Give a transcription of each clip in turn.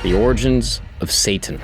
The origins of Satan.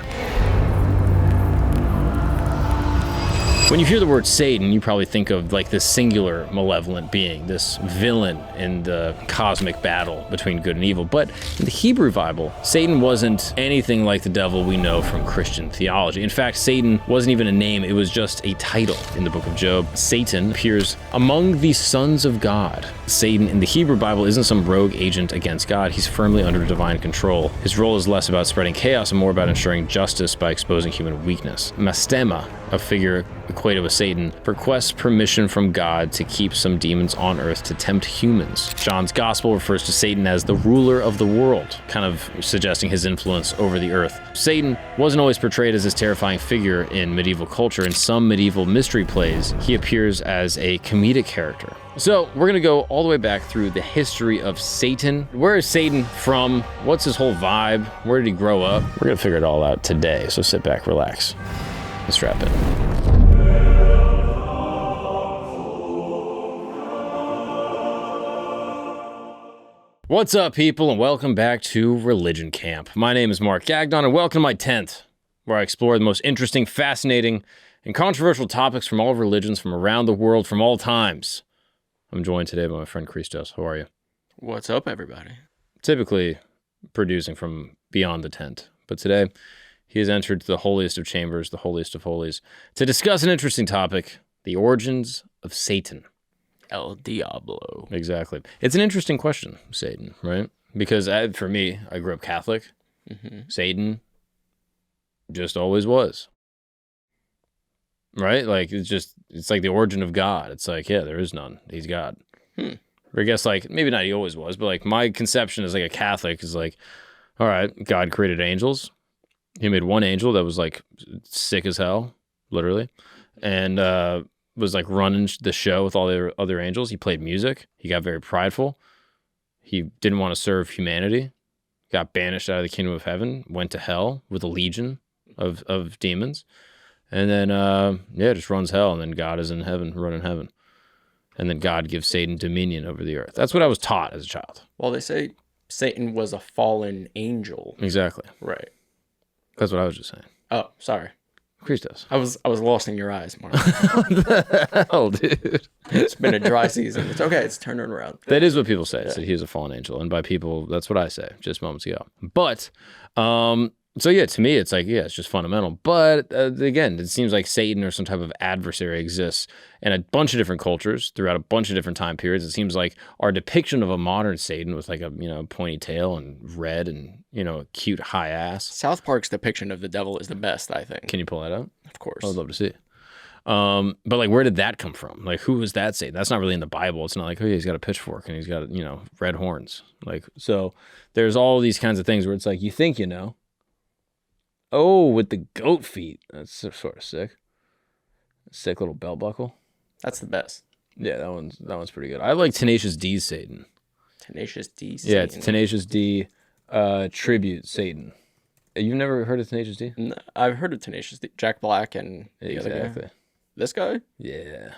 When you hear the word Satan, you probably think of like this singular malevolent being, this villain in the cosmic battle between good and evil. But in the Hebrew Bible, Satan wasn't anything like the devil we know from Christian theology. In fact, Satan wasn't even a name, it was just a title in the book of Job. Satan appears among the sons of God. Satan in the Hebrew Bible isn't some rogue agent against God. He's firmly under divine control. His role is less about spreading chaos and more about ensuring justice by exposing human weakness. Mastema, a figure equated with Satan, requests permission from God to keep some demons on earth to tempt humans. John's gospel refers to Satan as the ruler of the world, kind of suggesting his influence over the earth. Satan wasn't always portrayed as this terrifying figure in medieval culture. In some medieval mystery plays, he appears as a comedic character. So we're gonna go all the way back through the history of Satan. Where is Satan from? What's his whole vibe? Where did he grow up? We're gonna figure it all out today, so sit back, relax, and strap in. What's up, people, and welcome back to Religion Camp. My name is Mark Gagnon, and welcome to my tent, where I explore the most interesting, fascinating, and controversial topics from all religions from around the world from all times. I'm joined today by my friend Christos. How are you? What's up, everybody? Typically producing from beyond the tent, but today he has entered the holiest of chambers, the holiest of holies, to discuss an interesting topic, the origins of Satan. El Diablo. Exactly. It's an interesting question, Satan, right? Because for me, I grew up Catholic. Satan just always was. Right? Like, it's like the origin of God. It's like, yeah, there is none. He's God. Or I guess, like, maybe not he always was, but like my conception as like a Catholic is like, all right, God created angels. He made one angel that was like sick as hell, literally. And, was like running the show with all the other angels. He played music. He got very prideful. He didn't want to serve humanity. Got banished out of the kingdom of heaven. Went to hell with a legion of demons. And then, just runs hell. And then God is in heaven, running heaven. And then God gives Satan dominion over the earth. That's what I was taught as a child. Well, they say Satan was a fallen angel. Exactly. Right. That's what I was just saying. Oh, sorry. Christos. I was lost in your eyes, Mark. What the hell, dude? It's been a dry season. It's okay. It's turning around. That is what people say. Yeah. That he was a fallen angel. And by people, that's what I say just moments ago. But, so yeah, to me, it's like, yeah, it's just fundamental. But again, it seems like Satan or some type of adversary exists in a bunch of different cultures throughout a bunch of different time periods. It seems like our depiction of a modern Satan with like a, pointy tail and red and, a cute high ass. South Park's depiction of the devil is the best, I think. Can you pull that up? Of course. I would love to see it. But like, where did that come from? Like, who was that Satan? That's not really in the Bible. It's not like, oh yeah, he's got a pitchfork and he's got, red horns. Like, so there's all these kinds of things where it's like, you think, oh, with the goat feet. That's sort of sick. Sick little belt buckle. That's the best. Yeah, that one's pretty good. I like Tenacious-D's Satan. Tenacious-D Satan. Yeah, it's Tenacious-D tribute Satan. You've never heard of Tenacious-D? No, I've heard of Tenacious-D. Jack Black and the other guy. This guy? Yeah.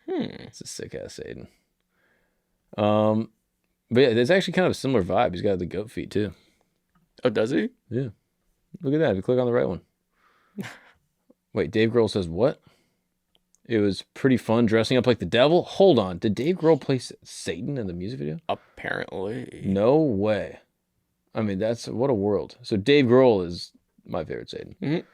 It's a sick ass Satan. But yeah, there's actually kind of a similar vibe. He's got the goat feet too. Oh, does he? Yeah. Look at that. If you click on the right one. Wait, Dave Grohl says what? It was pretty fun dressing up like the devil. Hold on. Did Dave Grohl play Satan in the music video? Apparently. No way. I mean, what a world. So Dave Grohl is my favorite Satan.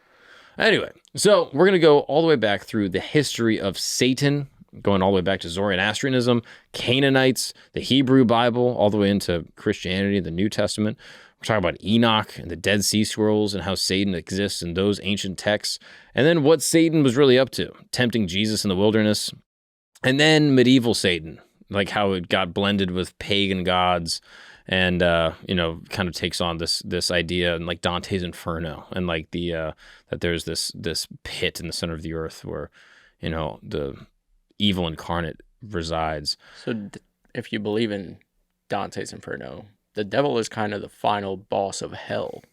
Anyway, so we're going to go all the way back through the history of Satan, going all the way back to Zoroastrianism, Canaanites, the Hebrew Bible, all the way into Christianity, the New Testament. We're talking about Enoch and the Dead Sea Scrolls and how Satan exists in those ancient texts. And then what Satan was really up to, tempting Jesus in the wilderness. And then medieval Satan, like how it got blended with pagan gods and, kind of takes on this idea and like Dante's Inferno and like that there's this pit in the center of the earth where, the evil incarnate resides. So if you believe in Dante's Inferno, the devil is kind of the final boss of hell.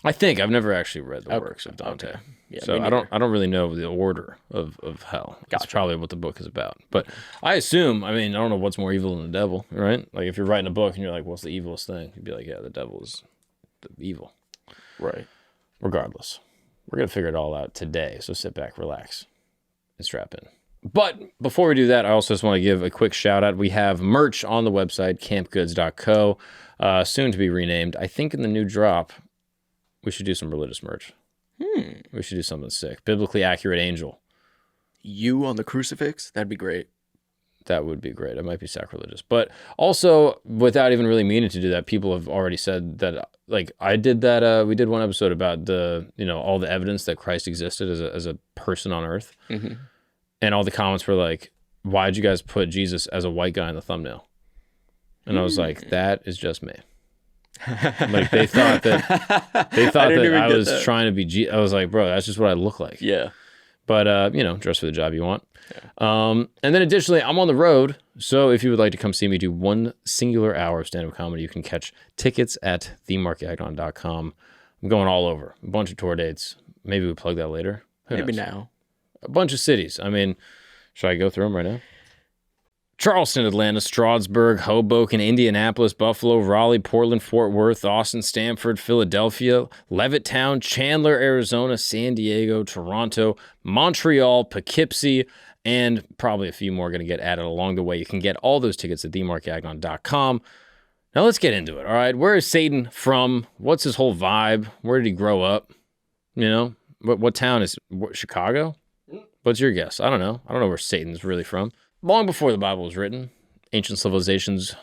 I think I've never actually read the works of Dante. Okay. Yeah, so I don't really know the order of hell. Gotcha. That's probably what the book is about. But I assume, I don't know what's more evil than the devil, right? Like if you're writing a book and you're like, what's the evilest thing? You'd be like, yeah, the devil is the evil. Right. Regardless, we're going to figure it all out today. So sit back, relax, and strap in. But before we do that, I also just want to give a quick shout out. We have merch on the website, campgoods.co, soon to be renamed. I think in the new drop, we should do some religious merch. We should do something sick. Biblically accurate angel. You on the crucifix? That'd be great. That would be great. It might be sacrilegious. But also, without even really meaning to do that, people have already said that, like, I did that, we did one episode about the, all the evidence that Christ existed as a person on earth. Mm-hmm. And all the comments were like, why'd you guys put Jesus as a white guy in the thumbnail? And I was like, that is just me. Like, they thought that I was trying to be I was like, bro, that's just what I look like. Yeah. But, dress for the job you want. Yeah. And then additionally, I'm on the road. So if you would like to come see me do one singular hour of stand-up comedy, you can catch tickets at themarkagnon.com. I'm going all over. A bunch of tour dates. Maybe we plug that later. Maybe now. A bunch of cities. I mean, should I go through them right now? Charleston, Atlanta, Stroudsburg, Hoboken, Indianapolis, Buffalo, Raleigh, Portland, Fort Worth, Austin, Stamford, Philadelphia, Levittown, Chandler, Arizona, San Diego, Toronto, Montreal, Poughkeepsie, and probably a few more going to get added along the way. You can get all those tickets at themarkagnon.com. Now let's get into it, all right? Where is Satan from? What's his whole vibe? Where did he grow up? What town is Chicago? What's your guess? I don't know. I don't know where Satan's really from. Long before the Bible was written, ancient civilizations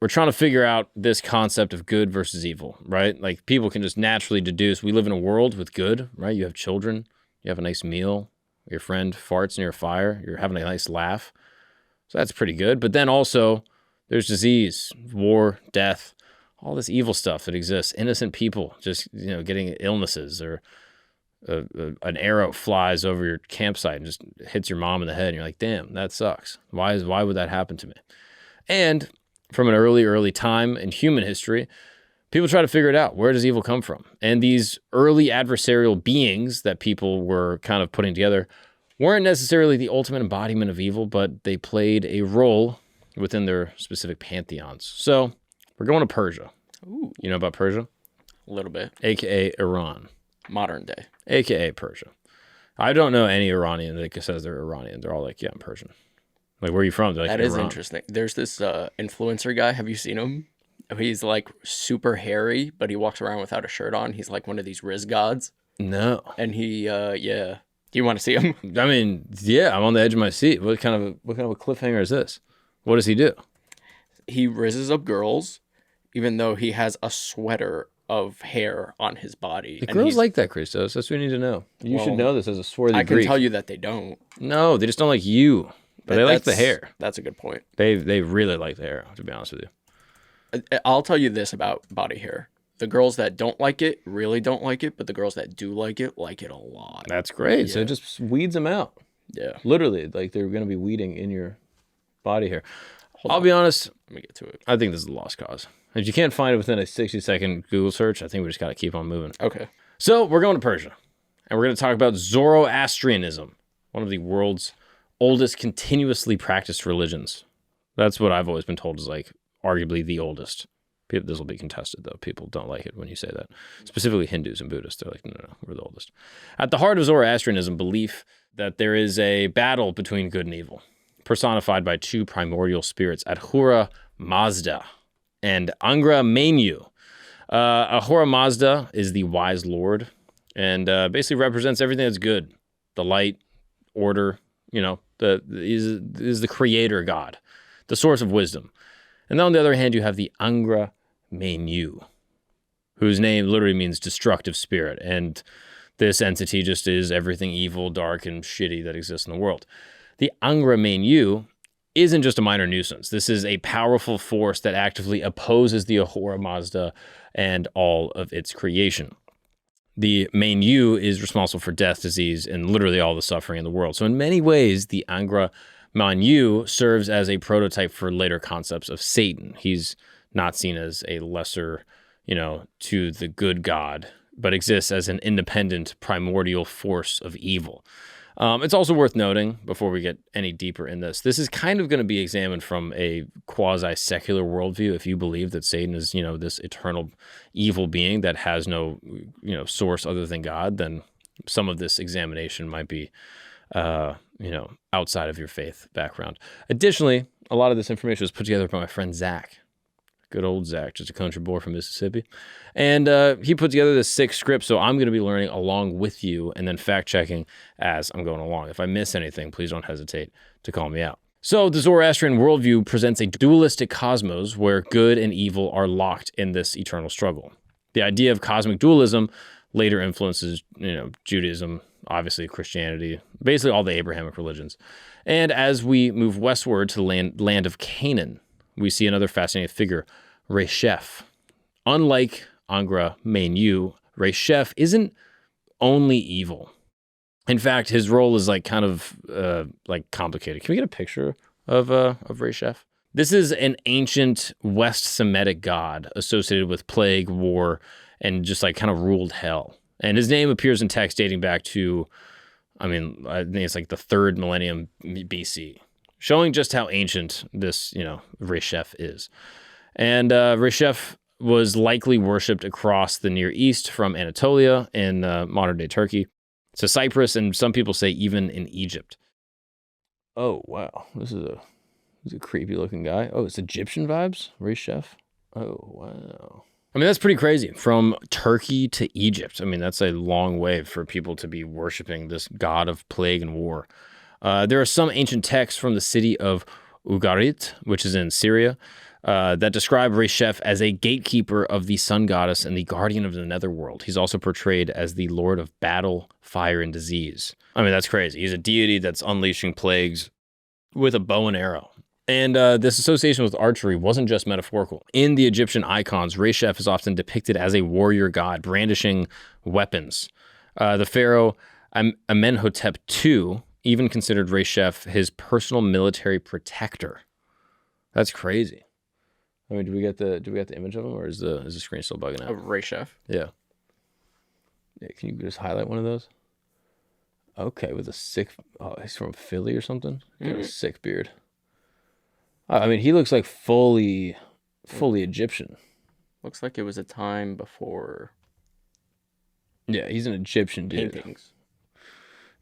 were trying to figure out this concept of good versus evil, right? Like, people can just naturally deduce we live in a world with good, right? You have children, you have a nice meal, your friend farts near a fire, you're having a nice laugh. So that's pretty good. But then also there's disease, war, death, all this evil stuff that exists. Innocent people just, getting illnesses, or an arrow flies over your campsite and just hits your mom in the head, and you're like, damn, that sucks. Why would that happen to me? And from an early time in human history, people try to figure it out. Where does evil come from? And these early adversarial beings that people were kind of putting together weren't necessarily the ultimate embodiment of evil, but they played a role within their specific pantheons. So we're going to Persia. Ooh. You know about Persia? A little bit. AKA Iran. Modern day. AKA Persia. I don't know any Iranian that says they're Iranian. They're all like, yeah, I'm Persian. Like, where are you from? They're like, that is Iran. interesting. There's this influencer guy. Have you seen him? He's like super hairy, but he walks around without a shirt on. He's like one of these Riz gods. No. And he, yeah. Do you want to see him? I mean, yeah, I'm on the edge of my seat. What kind of a cliffhanger is this? What does he do? He rizzes up girls, even though he has a sweater of hair on his body. The girls like that, Christos. That's what we need to know. You should know this as a swarthy Greek. I can tell you that they don't. No, they just don't like you. But they like the hair. That's a good point. They really like the hair, to be honest with you. I'll tell you this about body hair. The girls that don't like it really don't like it, but the girls that do like it a lot. That's great. Yeah. So it just weeds them out. Yeah. Literally, like, they're going to be weeding in your body hair. I'll be honest. Let me get to it. I think this is a lost cause. If you can't find it within a 60-second Google search, I think we just got to keep on moving. Okay. So we're going to Persia, and we're going to talk about Zoroastrianism, one of the world's oldest continuously practiced religions. That's what I've always been told is, like, arguably the oldest. This will be contested, though. People don't like it when you say that. Specifically Hindus and Buddhists. They're like, no, we're the oldest. At the heart of Zoroastrianism, belief that there is a battle between good and evil, personified by two primordial spirits, Ahura Mazda and Angra Mainyu. Ahura Mazda is the wise lord, and basically represents everything that's good. The light, order, is the creator god, the source of wisdom. And then on the other hand, you have the Angra Mainyu, whose name literally means destructive spirit. And this entity just is everything evil, dark, and shitty that exists in the world. The Angra Mainyu isn't just a minor nuisance. This is a powerful force that actively opposes the Ahura Mazda and all of its creation. The Mainyu is responsible for death, disease, and literally all the suffering in the world. So in many ways, the Angra Mainyu serves as a prototype for later concepts of Satan. He's not seen as a lesser, to the good God, but exists as an independent primordial force of evil. It's also worth noting, before we get any deeper in this is kind of going to be examined from a quasi-secular worldview. If you believe that Satan is, this eternal evil being that has no, source other than God, then some of this examination might be, outside of your faith background. Additionally, a lot of this information was put together by my friend Zach. Good old Zach, just a country boy from Mississippi. And he put together this sick script, so I'm going to be learning along with you and then fact-checking as I'm going along. If I miss anything, please don't hesitate to call me out. So the Zoroastrian worldview presents a dualistic cosmos where good and evil are locked in this eternal struggle. The idea of cosmic dualism later influences, Judaism, obviously Christianity, basically all the Abrahamic religions. And as we move westward to the land of Canaan, we see another fascinating figure, Resheph. Unlike Angra Mainyu, Resheph isn't only evil. In fact, his role is kind of complicated. Can we get a picture of Resheph? This is an ancient West Semitic god associated with plague, war, and just kind of ruled hell. And his name appears in texts dating back to, I think it's the 3rd millennium BC. Showing just how ancient this, Resheph is. And Resheph was likely worshipped across the Near East from Anatolia in modern-day Turkey to Cyprus, and some people say even in Egypt. Oh, wow. This is a creepy-looking guy. Oh, it's Egyptian vibes? Resheph? Oh, wow. That's pretty crazy. From Turkey to Egypt. That's a long way for people to be worshiping this god of plague and war. There are some ancient texts from the city of Ugarit, which is in Syria, that describe Resheph as a gatekeeper of the sun goddess and the guardian of the netherworld. He's also portrayed as the lord of battle, fire, and disease. That's crazy. He's a deity that's unleashing plagues with a bow and arrow. And this association with archery wasn't just metaphorical. In the Egyptian icons, Resheph is often depicted as a warrior god brandishing weapons. The pharaoh Amenhotep II even considered Resheph his personal military protector. That's crazy. Do we get the image of him, or is the screen still bugging out? Resheph. Yeah. Can you just highlight one of those? Okay, with a sick. Oh, he's from Philly or something. Got a sick beard. He looks like fully Egyptian. Looks like it was a time before. Yeah, he's an Egyptian dude. Paintings.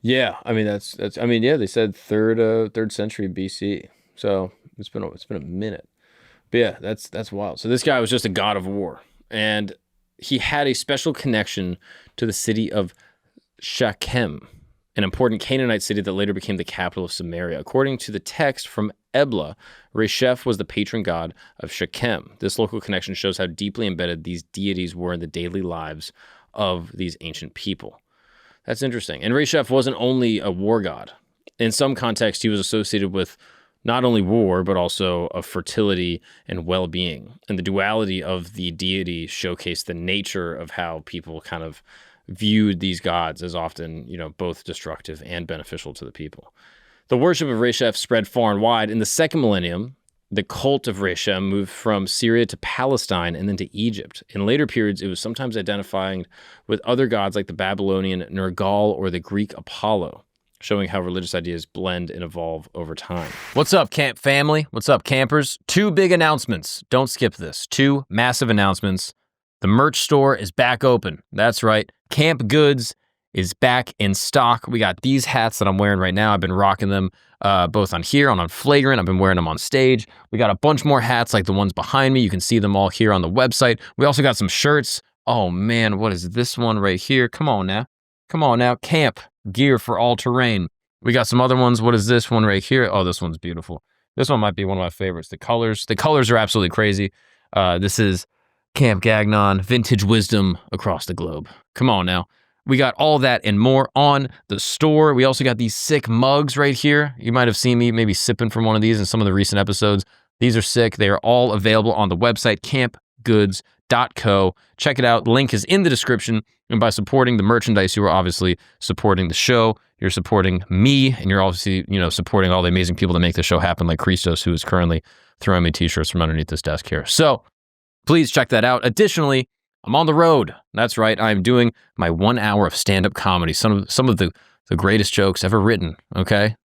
Yeah, that's they said third century BC. So it's been a minute. But yeah, that's wild. So this guy was just a god of war, and he had a special connection to the city of Shechem, an important Canaanite city that later became the capital of Samaria. According to the text from Ebla, Resheph was the patron god of Shechem. This local connection shows how deeply embedded these deities were in the daily lives of these ancient people. That's interesting. And Resheph wasn't only a war god. In some contexts, he was associated with not only war, but also of fertility and well-being. And the duality of the deity showcased the nature of how people kind of viewed these gods as often, both destructive and beneficial to the people. The worship of Resheph spread far and wide. In the 2nd millennium, the cult of Resheph moved from Syria to Palestine and then to Egypt. In later periods, it was sometimes identifying with other gods like the Babylonian Nergal or the Greek Apollo, showing how religious ideas blend and evolve over time. What's up, camp family? What's up, campers? 2 big announcements. Don't skip this. 2 massive announcements. The merch store is back open. That's right. Camp Goods is back in stock. We got these hats that I'm wearing right now. I've been rocking them both on here, on Flagrant. I've been wearing them on stage. We got a bunch more hats like the ones behind me. You can see them all here on the website. We also got some shirts. Oh man, what is this one right here? Come on now. Camp gear for all terrain. We got some other ones. What is this one right here? Oh, this one's beautiful. This one might be one of my favorites. The colors are absolutely crazy. This is Camp Gagnon, vintage wisdom across the globe. Come on now. We got all that and more on the store. We also got these sick mugs right here. You might have seen me maybe sipping from one of these in some of the recent episodes. These are sick. They are all available on the website, campgoods.co. Check it out. The link is in the description. And by supporting the merchandise, you are obviously supporting the show. You're supporting me, and you're obviously, supporting all the amazing people that make the show happen, like Christos, who is currently throwing me t-shirts from underneath this desk here. So please check that out. Additionally, I'm on the road. That's right. I'm doing my 1 hour of stand-up comedy. Some of the the greatest jokes ever written, okay?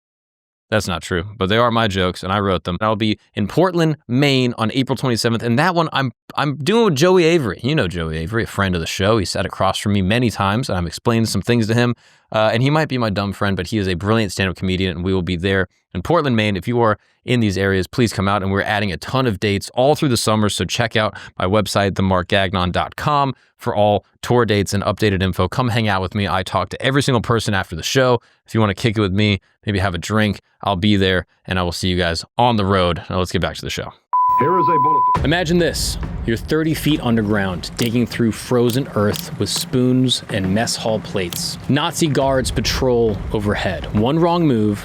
That's not true, but they are my jokes, and I wrote them. I'll be in Portland, Maine on April 27th, and that one I'm doing with Joey Avery. You know Joey Avery, a friend of the show. He sat across from me many times, and I'm explaining some things to him, and he might be my dumb friend, but he is a brilliant stand-up comedian, and we will be there in Portland, Maine. If you are in these areas, please come out, and we're adding a ton of dates all through the summer, so check out my website, themarkgagnon.com, for all tour dates and updated info. Come hang out with me. I talk to every single person after the show. If you want to kick it with me, maybe have a drink, I'll be there, and I will see you guys on the road. Now let's get back to the show. Here is a bulletin. Imagine this. You're 30 feet underground, digging through frozen earth with spoons and mess hall plates. Nazi guards patrol overhead. One wrong move,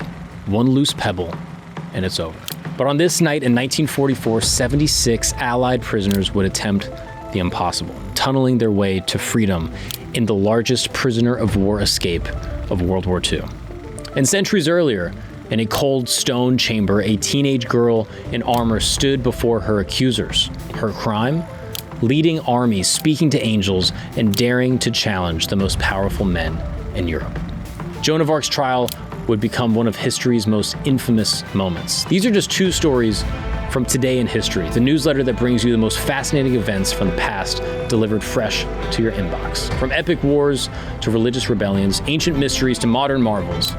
one loose pebble, and it's over. But on this night in 1944, 76 Allied prisoners would attempt the impossible, tunneling their way to freedom in the largest prisoner of war escape of World War II. And centuries earlier, in a cold stone chamber, a teenage girl in armor stood before her accusers. Her crime? Leading armies, speaking to angels, and daring to challenge the most powerful men in Europe. Joan of Arc's trial would become one of history's most infamous moments. These are just two stories from Today in History, the newsletter that brings you the most fascinating events from the past, delivered fresh to your inbox. From epic wars to religious rebellions, ancient mysteries to modern marvels.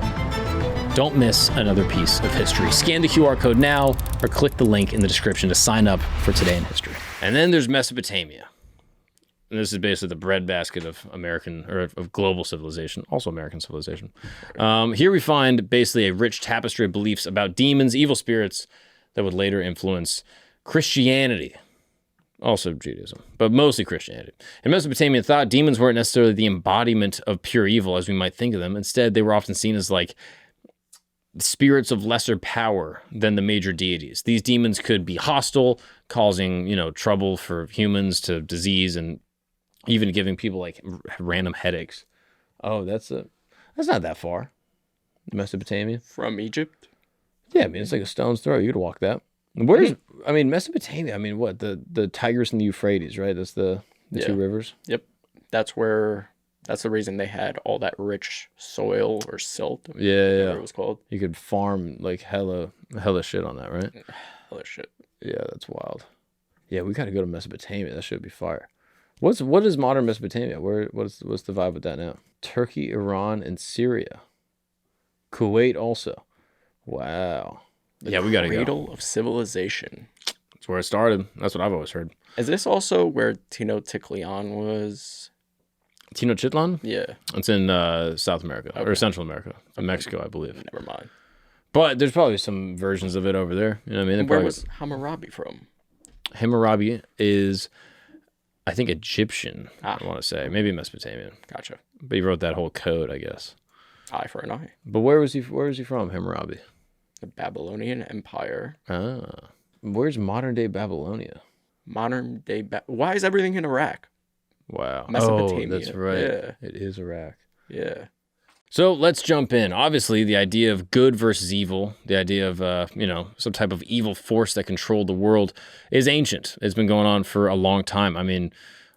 Don't miss another piece of history. Scan the QR code now or click the link in the description to sign up for Today in History. And then there's Mesopotamia. And this is basically the breadbasket of American, or of global civilization, also American civilization. Here we find basically a rich tapestry of beliefs about demons, evil spirits, that would later influence Christianity, also Judaism, but mostly Christianity. In Mesopotamian thought, demons weren't necessarily the embodiment of pure evil as we might think of them. Instead, they were often seen as like spirits of lesser power than the major deities. These demons could be hostile, causing, trouble for humans, to disease, and even giving people like random headaches. Oh, that's not that far. Mesopotamia. From Egypt? Yeah, I mean, it's like a stone's throw. You could walk that. Mesopotamia, what? The Tigris and the Euphrates, right? That's the two rivers? Yep. That's the reason they had all that rich soil or silt. Yeah. Whatever it was called. You could farm like hella shit on that, right? Hella shit. Yeah, that's wild. Yeah, we got to go to Mesopotamia. That should be fire. What is modern Mesopotamia? What's the vibe with that now? Turkey, Iran, and Syria. Kuwait also. Wow. Yeah, we got to go. Cradle of civilization. That's where it started. That's what I've always heard. Is this also where Tenochtitlan was? Tenochtitlan? Yeah. It's in South America, or Central America. Mexico, I believe. Never mind. But there's probably some versions of it over there. You know what I mean? Where was Hammurabi from? Hammurabi is, I think, Egyptian, I want to say. Maybe Mesopotamian. Gotcha. But he wrote that whole code, I guess. Eye for an eye. But where was he from, Hammurabi? The Babylonian Empire. Ah. Where's modern-day Babylonia? Why is everything in Iraq? Wow. Mesopotamia. Oh, that's right. Yeah. It is Iraq. Yeah. So let's jump in. Obviously, the idea of good versus evil, the idea of, some type of evil force that controlled the world is ancient. It's been going on for a long time. I mean,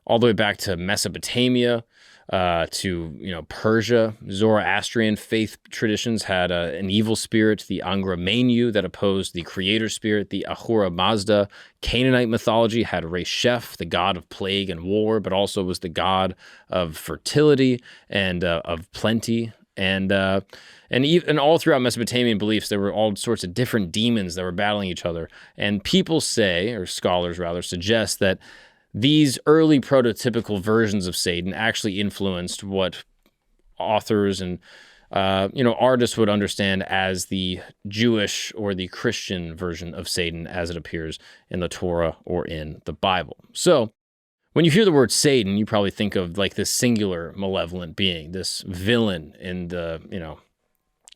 all the way back to Mesopotamia, to Persia. Zoroastrian faith traditions had an evil spirit, the Angra Mainyu, that opposed the creator spirit, the Ahura Mazda. Canaanite mythology had Resheph, the god of plague and war, but also was the god of fertility and of plenty. And all throughout Mesopotamian beliefs, there were all sorts of different demons that were battling each other. And people say, or scholars rather, suggest that these early prototypical versions of Satan actually influenced what authors and artists would understand as the Jewish or the Christian version of Satan as it appears in the Torah or in the Bible. So when you hear the word Satan, you probably think of like this singular malevolent being, this villain in the,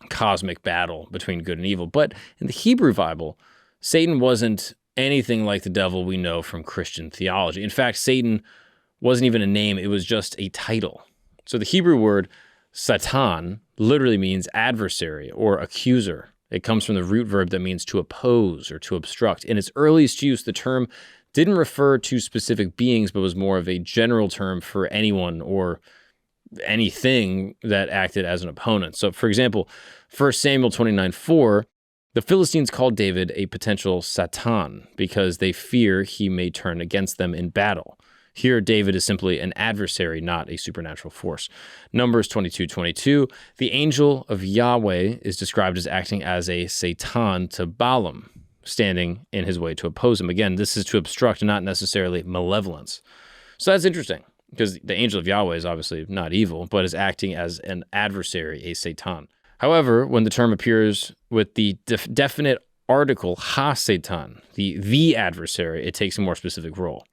cosmic battle between good and evil. But in the Hebrew Bible, Satan wasn't anything like the devil we know from Christian theology. In fact, Satan wasn't even a name, it was just a title. So the Hebrew word Satan literally means adversary or accuser. It comes from the root verb that means to oppose or to obstruct. In its earliest use, the term didn't refer to specific beings, but was more of a general term for anyone or anything that acted as an opponent. So, for example, 1 Samuel 29:4, the Philistines called David a potential Satan because they fear he may turn against them in battle. Here, David is simply an adversary, not a supernatural force. Numbers 22:22, the angel of Yahweh is described as acting as a Satan to Balaam, standing in his way to oppose him. Again, this is to obstruct, not necessarily malevolence. So that's interesting, because the angel of Yahweh is obviously not evil, but is acting as an adversary, a Satan. However, when the term appears with the definite article ha-Satan, the adversary, it takes a more specific role.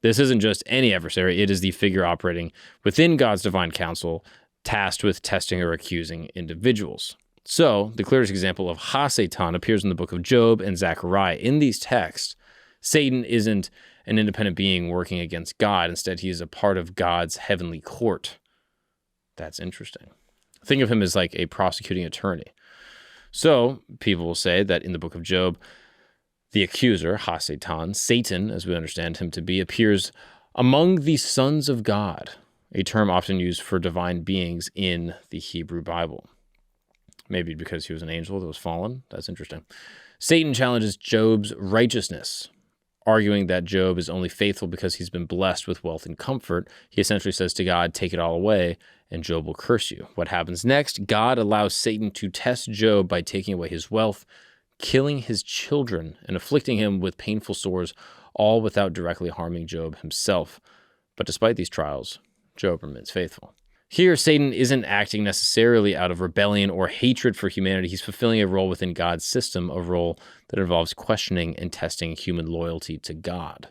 This isn't just any adversary, it is the figure operating within God's divine counsel, tasked with testing or accusing individuals. So, the clearest example of ha-Satan appears in the book of Job and Zechariah. In these texts, Satan isn't an independent being working against God. Instead, he is a part of God's heavenly court. That's interesting. Think of him as like a prosecuting attorney. So, people will say that in the book of Job, the accuser, ha-Satan, Satan, as we understand him to be, appears among the sons of God, a term often used for divine beings in the Hebrew Bible. Maybe because he was an angel that was fallen. That's interesting. Satan challenges Job's righteousness, arguing that Job is only faithful because he's been blessed with wealth and comfort. He essentially says to God, take it all away, and Job will curse you. What happens next? God allows Satan to test Job by taking away his wealth, killing his children, and afflicting him with painful sores, all without directly harming Job himself. But despite these trials, Job remains faithful. Here, Satan isn't acting necessarily out of rebellion or hatred for humanity. He's fulfilling a role within God's system, a role that involves questioning and testing human loyalty to God.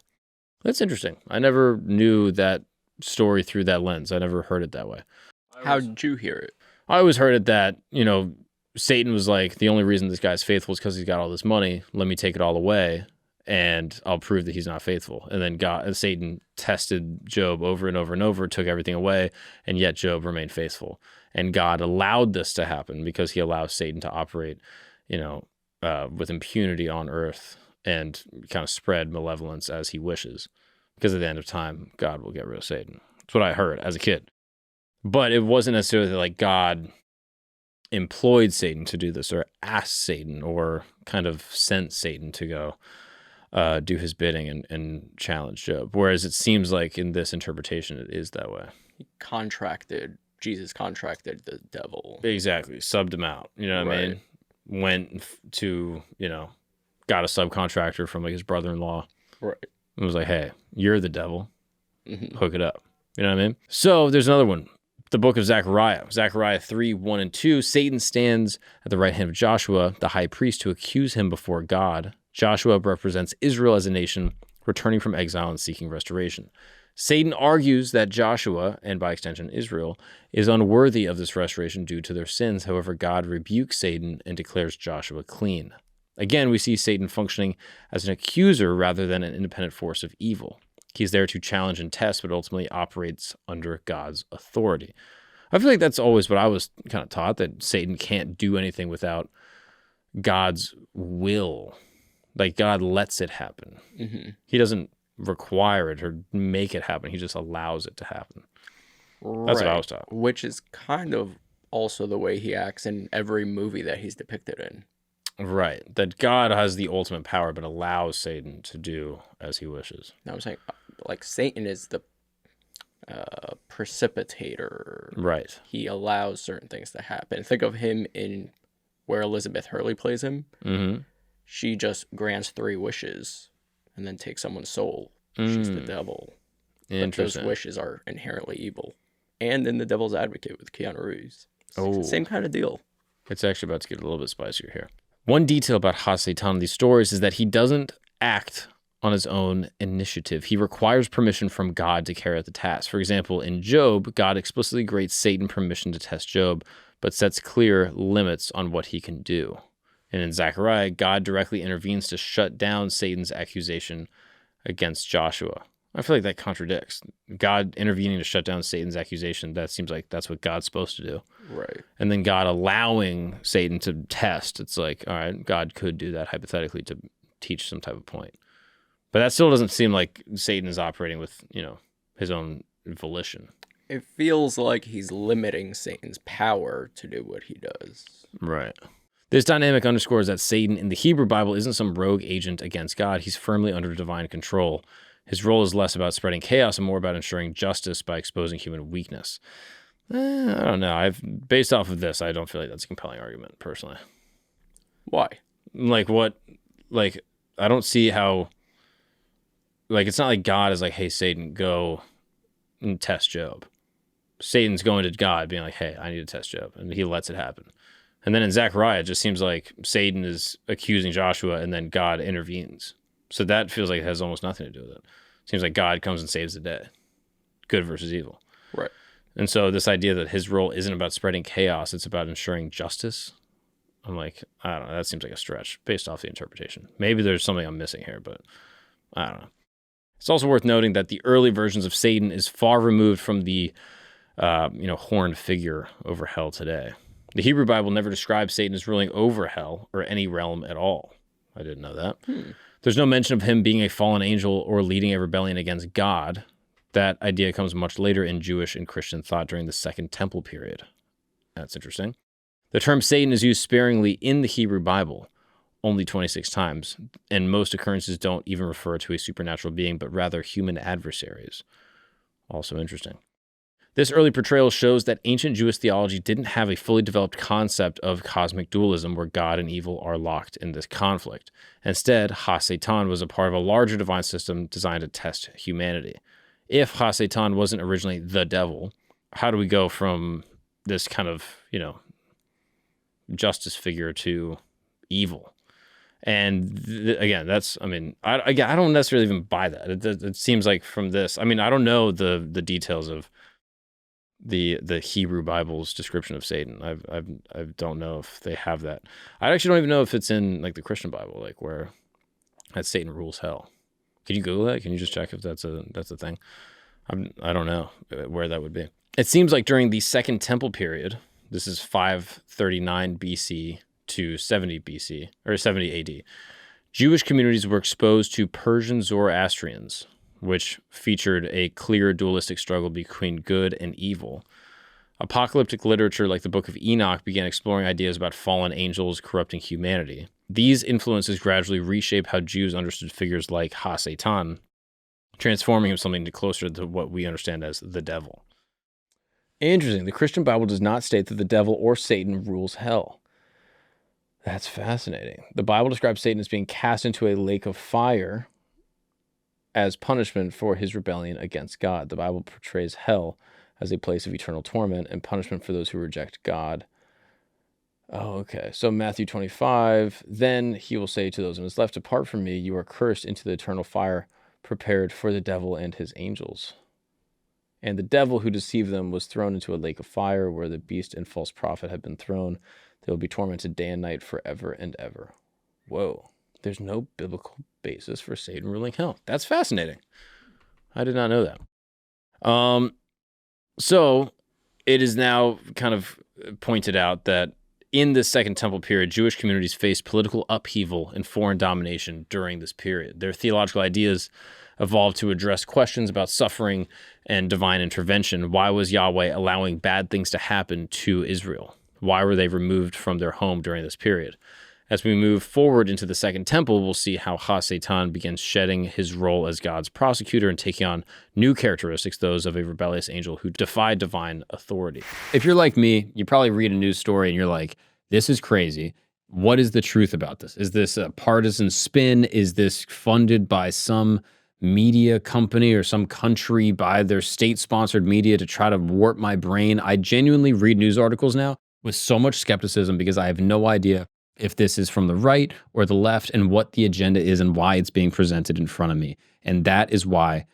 That's interesting. I never knew that story through that lens. I never heard it that way. How did you hear it? I always heard it that, Satan was like, the only reason this guy's faithful is because he's got all this money. Let me take it all away, and I'll prove that he's not faithful. And then Satan tested Job over and over and over, took everything away, and yet Job remained faithful. And God allowed this to happen because he allows Satan to operate, with impunity on earth and kind of spread malevolence as he wishes. Because at the end of time, God will get rid of Satan. That's what I heard as a kid. But it wasn't necessarily like God employed Satan to do this, or asked Satan, or kind of sent Satan to go do his bidding and challenge Job. Whereas it seems like in this interpretation, it is that way. Jesus contracted the devil. Exactly. Subbed him out. You know what I mean? Went to, got a subcontractor from like his brother-in-law. Right. And was like, hey, you're the devil. Mm-hmm. Hook it up. You know what I mean? So there's another one. The book of Zechariah. Zechariah 3:1-2. Satan stands at the right hand of Joshua, the high priest, to accuse him before God. Joshua represents Israel as a nation returning from exile and seeking restoration. Satan argues that Joshua, and by extension Israel, is unworthy of this restoration due to their sins. However, God rebukes Satan and declares Joshua clean. Again, we see Satan functioning as an accuser rather than an independent force of evil. He's there to challenge and test, but ultimately operates under God's authority. I feel like that's always what I was kind of taught, that Satan can't do anything without God's will. Like, God lets it happen. Mm-hmm. He doesn't require it or make it happen. He just allows it to happen. That's what I was taught. Which is kind of also the way he acts in every movie that he's depicted in. Right. That God has the ultimate power, but allows Satan to do as he wishes. Now I'm saying, like, Satan is the precipitator. Right. He allows certain things to happen. Think of him in where Elizabeth Hurley plays him. Mm-hmm. She just grants 3 wishes and then takes someone's soul. She's the devil. But those wishes are inherently evil. And in The Devil's Advocate with Keanu Reeves. Same kind of deal. It's actually about to get a little bit spicier here. One detail about ha-Satan in these stories is that he doesn't act on his own initiative. He requires permission from God to carry out the task. For example, in Job, God explicitly grants Satan permission to test Job, but sets clear limits on what he can do. And in Zechariah, God directly intervenes to shut down Satan's accusation against Joshua. I feel like that contradicts. God intervening to shut down Satan's accusation, that seems like that's what God's supposed to do. Right. And then God allowing Satan to test, it's like, all right, God could do that hypothetically to teach some type of point. But that still doesn't seem like Satan is operating with, his own volition. It feels like he's limiting Satan's power to do what he does. Right. This dynamic underscores that Satan in the Hebrew Bible isn't some rogue agent against God. He's firmly under divine control. His role is less about spreading chaos and more about ensuring justice by exposing human weakness. I don't know. Based off of this, I don't feel like that's a compelling argument, personally. Why? I don't see how, it's not like God is like, hey, Satan, go and test Job. Satan's going to God being like, hey, I need to test Job. And he lets it happen. And then in Zechariah, it just seems like Satan is accusing Joshua and then God intervenes. So that feels like it has almost nothing to do with it. Seems like God comes and saves the day. Good versus evil. Right. And so this idea that his role isn't about spreading chaos, it's about ensuring justice. I'm like, I don't know. That seems like a stretch based off the interpretation. Maybe there's something I'm missing here, but I don't know. It's also worth noting that the early versions of Satan is far removed from the horned figure over hell today. The Hebrew Bible never describes Satan as ruling over hell or any realm at all. I didn't know that. There's no mention of him being a fallen angel or leading a rebellion against God. That idea comes much later in Jewish and Christian thought during the Second Temple period. That's interesting. The term Satan is used sparingly in the Hebrew Bible, only 26 times, and most occurrences don't even refer to a supernatural being, but rather human adversaries. Also interesting. This early portrayal shows that ancient Jewish theology didn't have a fully developed concept of cosmic dualism where God and evil are locked in this conflict. Instead, Ha-Satan was a part of a larger divine system designed to test humanity. If Ha-Satan wasn't originally the devil, how do we go from this kind of, justice figure to evil? And again, I don't necessarily even buy that. It seems like from this, I don't know the details of the Hebrew Bible's description of Satan. I don't know if they have that. I actually don't even know if it's in the Christian Bible, where that Satan rules hell. Can you Google that? Can you just check if that's a thing? I don't know where that would be. It seems like during the Second Temple period, this is 539 BC to 70 BC, or 70 AD, Jewish communities were exposed to Persian Zoroastrians, which featured a clear dualistic struggle between good and evil. Apocalyptic literature like the Book of Enoch began exploring ideas about fallen angels corrupting humanity. These influences gradually reshape how Jews understood figures like Ha-Satan, transforming him something closer to what we understand as the devil. Interesting. The Christian Bible does not state that the devil or Satan rules hell. That's fascinating. The Bible describes Satan as being cast into a lake of fire as punishment for his rebellion against God. The Bible portrays hell as a place of eternal torment and punishment for those who reject God. Oh, okay. So Matthew 25, then he will say to those on his left, "Depart from me, you are cursed, into the eternal fire prepared for the devil and his angels. And the devil who deceived them was thrown into a lake of fire where the beast and false prophet had been thrown. They will be tormented day and night forever and ever." Whoa. There's no biblical basis for Satan ruling hell. That's fascinating. I did not know that. So it is now kind of pointed out that in the Second Temple period, Jewish communities faced political upheaval and foreign domination during this period. Their theological ideas evolved to address questions about suffering and divine intervention. Why was Yahweh allowing bad things to happen to Israel? Why were they removed from their home during this period? As we move forward into the Second Temple, we'll see how Ha-Satan begins shedding his role as God's prosecutor and taking on new characteristics, those of a rebellious angel who defied divine authority. If you're like me, you probably read a news story and you're like, this is crazy. What is the truth about this? Is this a partisan spin? Is this funded by some media company or some country by their state-sponsored media to try to warp my brain? I genuinely read news articles now with so much skepticism because I have no idea if this is from the right or the left and what the agenda is and why it's being presented in front of me. And that is why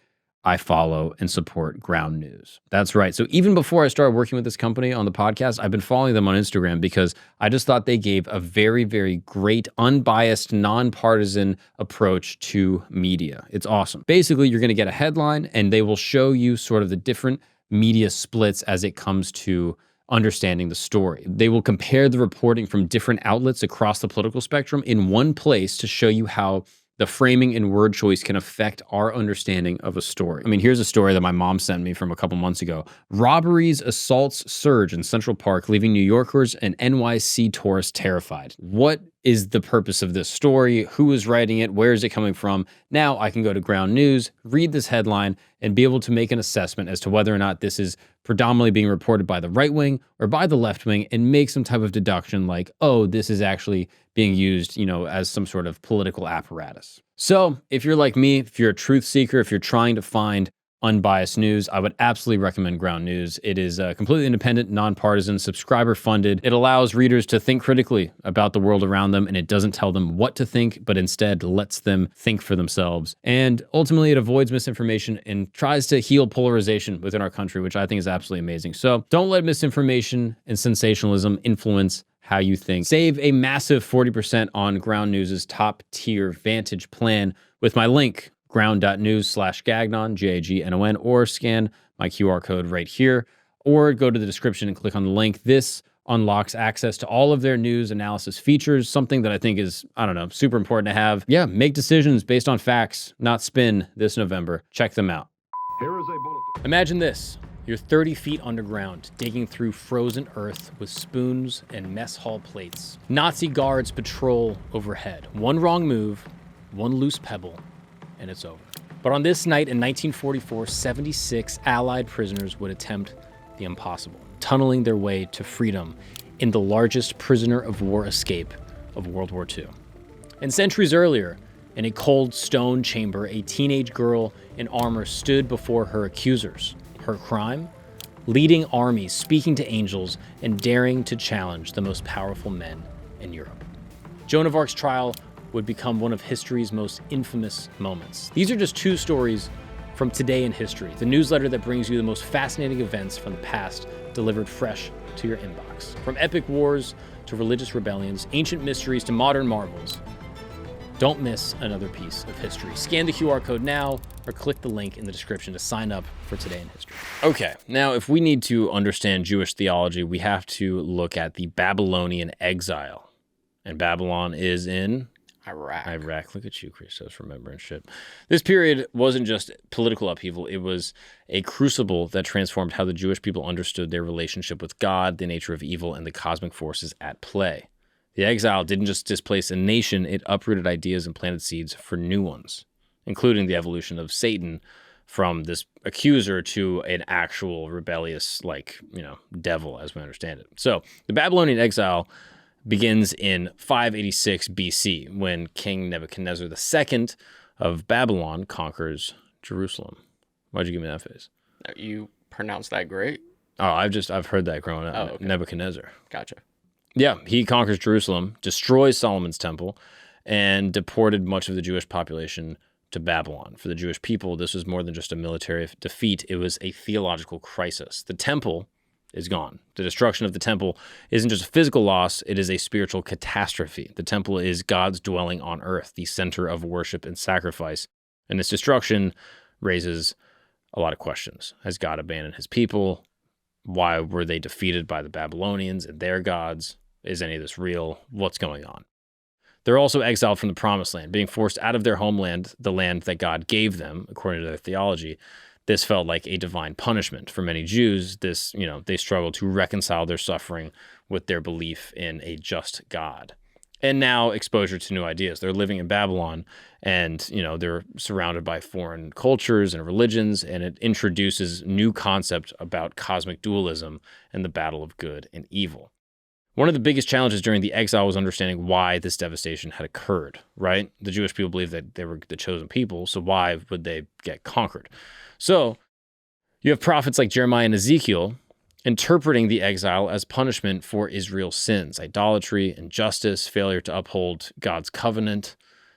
I follow and support Ground News. That's right. So even before I started working with this company on the podcast, I've been following them on Instagram because I just thought they gave a very, very great, unbiased, nonpartisan approach to media. It's awesome. Basically, you're going to get a headline and they will show you sort of the different media splits as it comes to understanding the story. They will compare the reporting from different outlets across the political spectrum in one place to show you how The framing and word choice can affect our understanding of a story. I mean, here's a story that my mom sent me from a couple months ago. Robberies, assaults surge in Central Park, leaving New Yorkers and NYC tourists terrified. What is the purpose of this story? Who is writing it? Where is it coming from? Now I can go to Ground News, read this headline, and be able to make an assessment as to whether or not this is predominantly being reported by the right wing or by the left wing, and make some type of deduction like, oh, this is actually being used, as some sort of political apparatus. So if you're like me, if you're a truth seeker, if you're trying to find unbiased news, I would absolutely recommend Ground News. It is completely independent, nonpartisan, subscriber funded. It allows readers to think critically about the world around them, and it doesn't tell them what to think, but instead lets them think for themselves. And ultimately, it avoids misinformation and tries to heal polarization within our country, which I think is absolutely amazing. So don't let misinformation and sensationalism influence how you think. Save a massive 40% on Ground News' top tier Vantage plan with my link, ground.news/Gagnon, Gagnon, or scan my QR code right here, or go to the description and click on the link. This unlocks access to all of their news analysis features, something that I think is, super important to have. Yeah, make decisions based on facts, not spin this November. Check them out. Here is a bulletin. Imagine this. You're 30 feet underground, digging through frozen earth with spoons and mess hall plates. Nazi guards patrol overhead. One wrong move, one loose pebble, and it's over. But on this night in 1944, 76 Allied prisoners would attempt the impossible, tunneling their way to freedom in the largest prisoner of war escape of World War II. And centuries earlier, in a cold stone chamber, a teenage girl in armor stood before her accusers. Her crime? Leading armies, speaking to angels, and daring to challenge the most powerful men in Europe. Joan of Arc's trial would become one of history's most infamous moments. These are just two stories from Today in History, the newsletter that brings you the most fascinating events from the past, delivered fresh to your inbox. From epic wars to religious rebellions, ancient mysteries to modern marvels. Don't miss another piece of history. Scan the QR code now or click the link in the description to sign up for Today in History. Okay, now if we need to understand Jewish theology, we have to look at the Babylonian Exile. And Babylon is in Iraq. Look at you, Christos, remembering shit. This period wasn't just political upheaval. It was a crucible that transformed how the Jewish people understood their relationship with God, the nature of evil, and the cosmic forces at play. The exile didn't just displace a nation, it uprooted ideas and planted seeds for new ones, including the evolution of Satan from this accuser to an actual rebellious, devil, as we understand it. So the Babylonian exile begins in 586 BC, when King Nebuchadnezzar II of Babylon conquers Jerusalem. Why'd you give me that face? You pronounced that great. Oh, I've heard that growing up. Oh, okay. Nebuchadnezzar. Gotcha. Yeah, he conquers Jerusalem, destroys Solomon's temple, and deported much of the Jewish population to Babylon. For the Jewish people, this was more than just a military defeat. It was a theological crisis. The temple is gone. The destruction of the temple isn't just a physical loss, it is a spiritual catastrophe. The temple is God's dwelling on earth, the center of worship and sacrifice. And this destruction raises a lot of questions. Has God abandoned his people? Why were they defeated by the Babylonians and their gods? Is any of this real? What's going on? They're also exiled from the Promised Land, being forced out of their homeland, the land that God gave them, according to their theology. This felt like a divine punishment for many Jews. They struggled to reconcile their suffering with their belief in a just God. And now exposure to new ideas. They're living in Babylon and, they're surrounded by foreign cultures and religions, and it introduces new concept about cosmic dualism and the battle of good and evil. One of the biggest challenges during the exile was understanding why this devastation had occurred, right? The Jewish people believed that they were the chosen people, so why would they get conquered? So you have prophets like Jeremiah and Ezekiel interpreting the exile as punishment for Israel's sins, idolatry, injustice, failure to uphold God's covenant,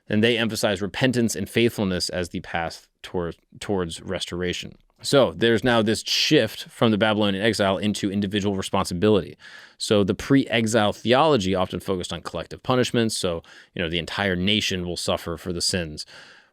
and they emphasize repentance and faithfulness as the path towards restoration. So there's now this shift from the Babylonian exile into individual responsibility. So the pre-exile theology often focused on collective punishments, so the entire nation will suffer for the sins.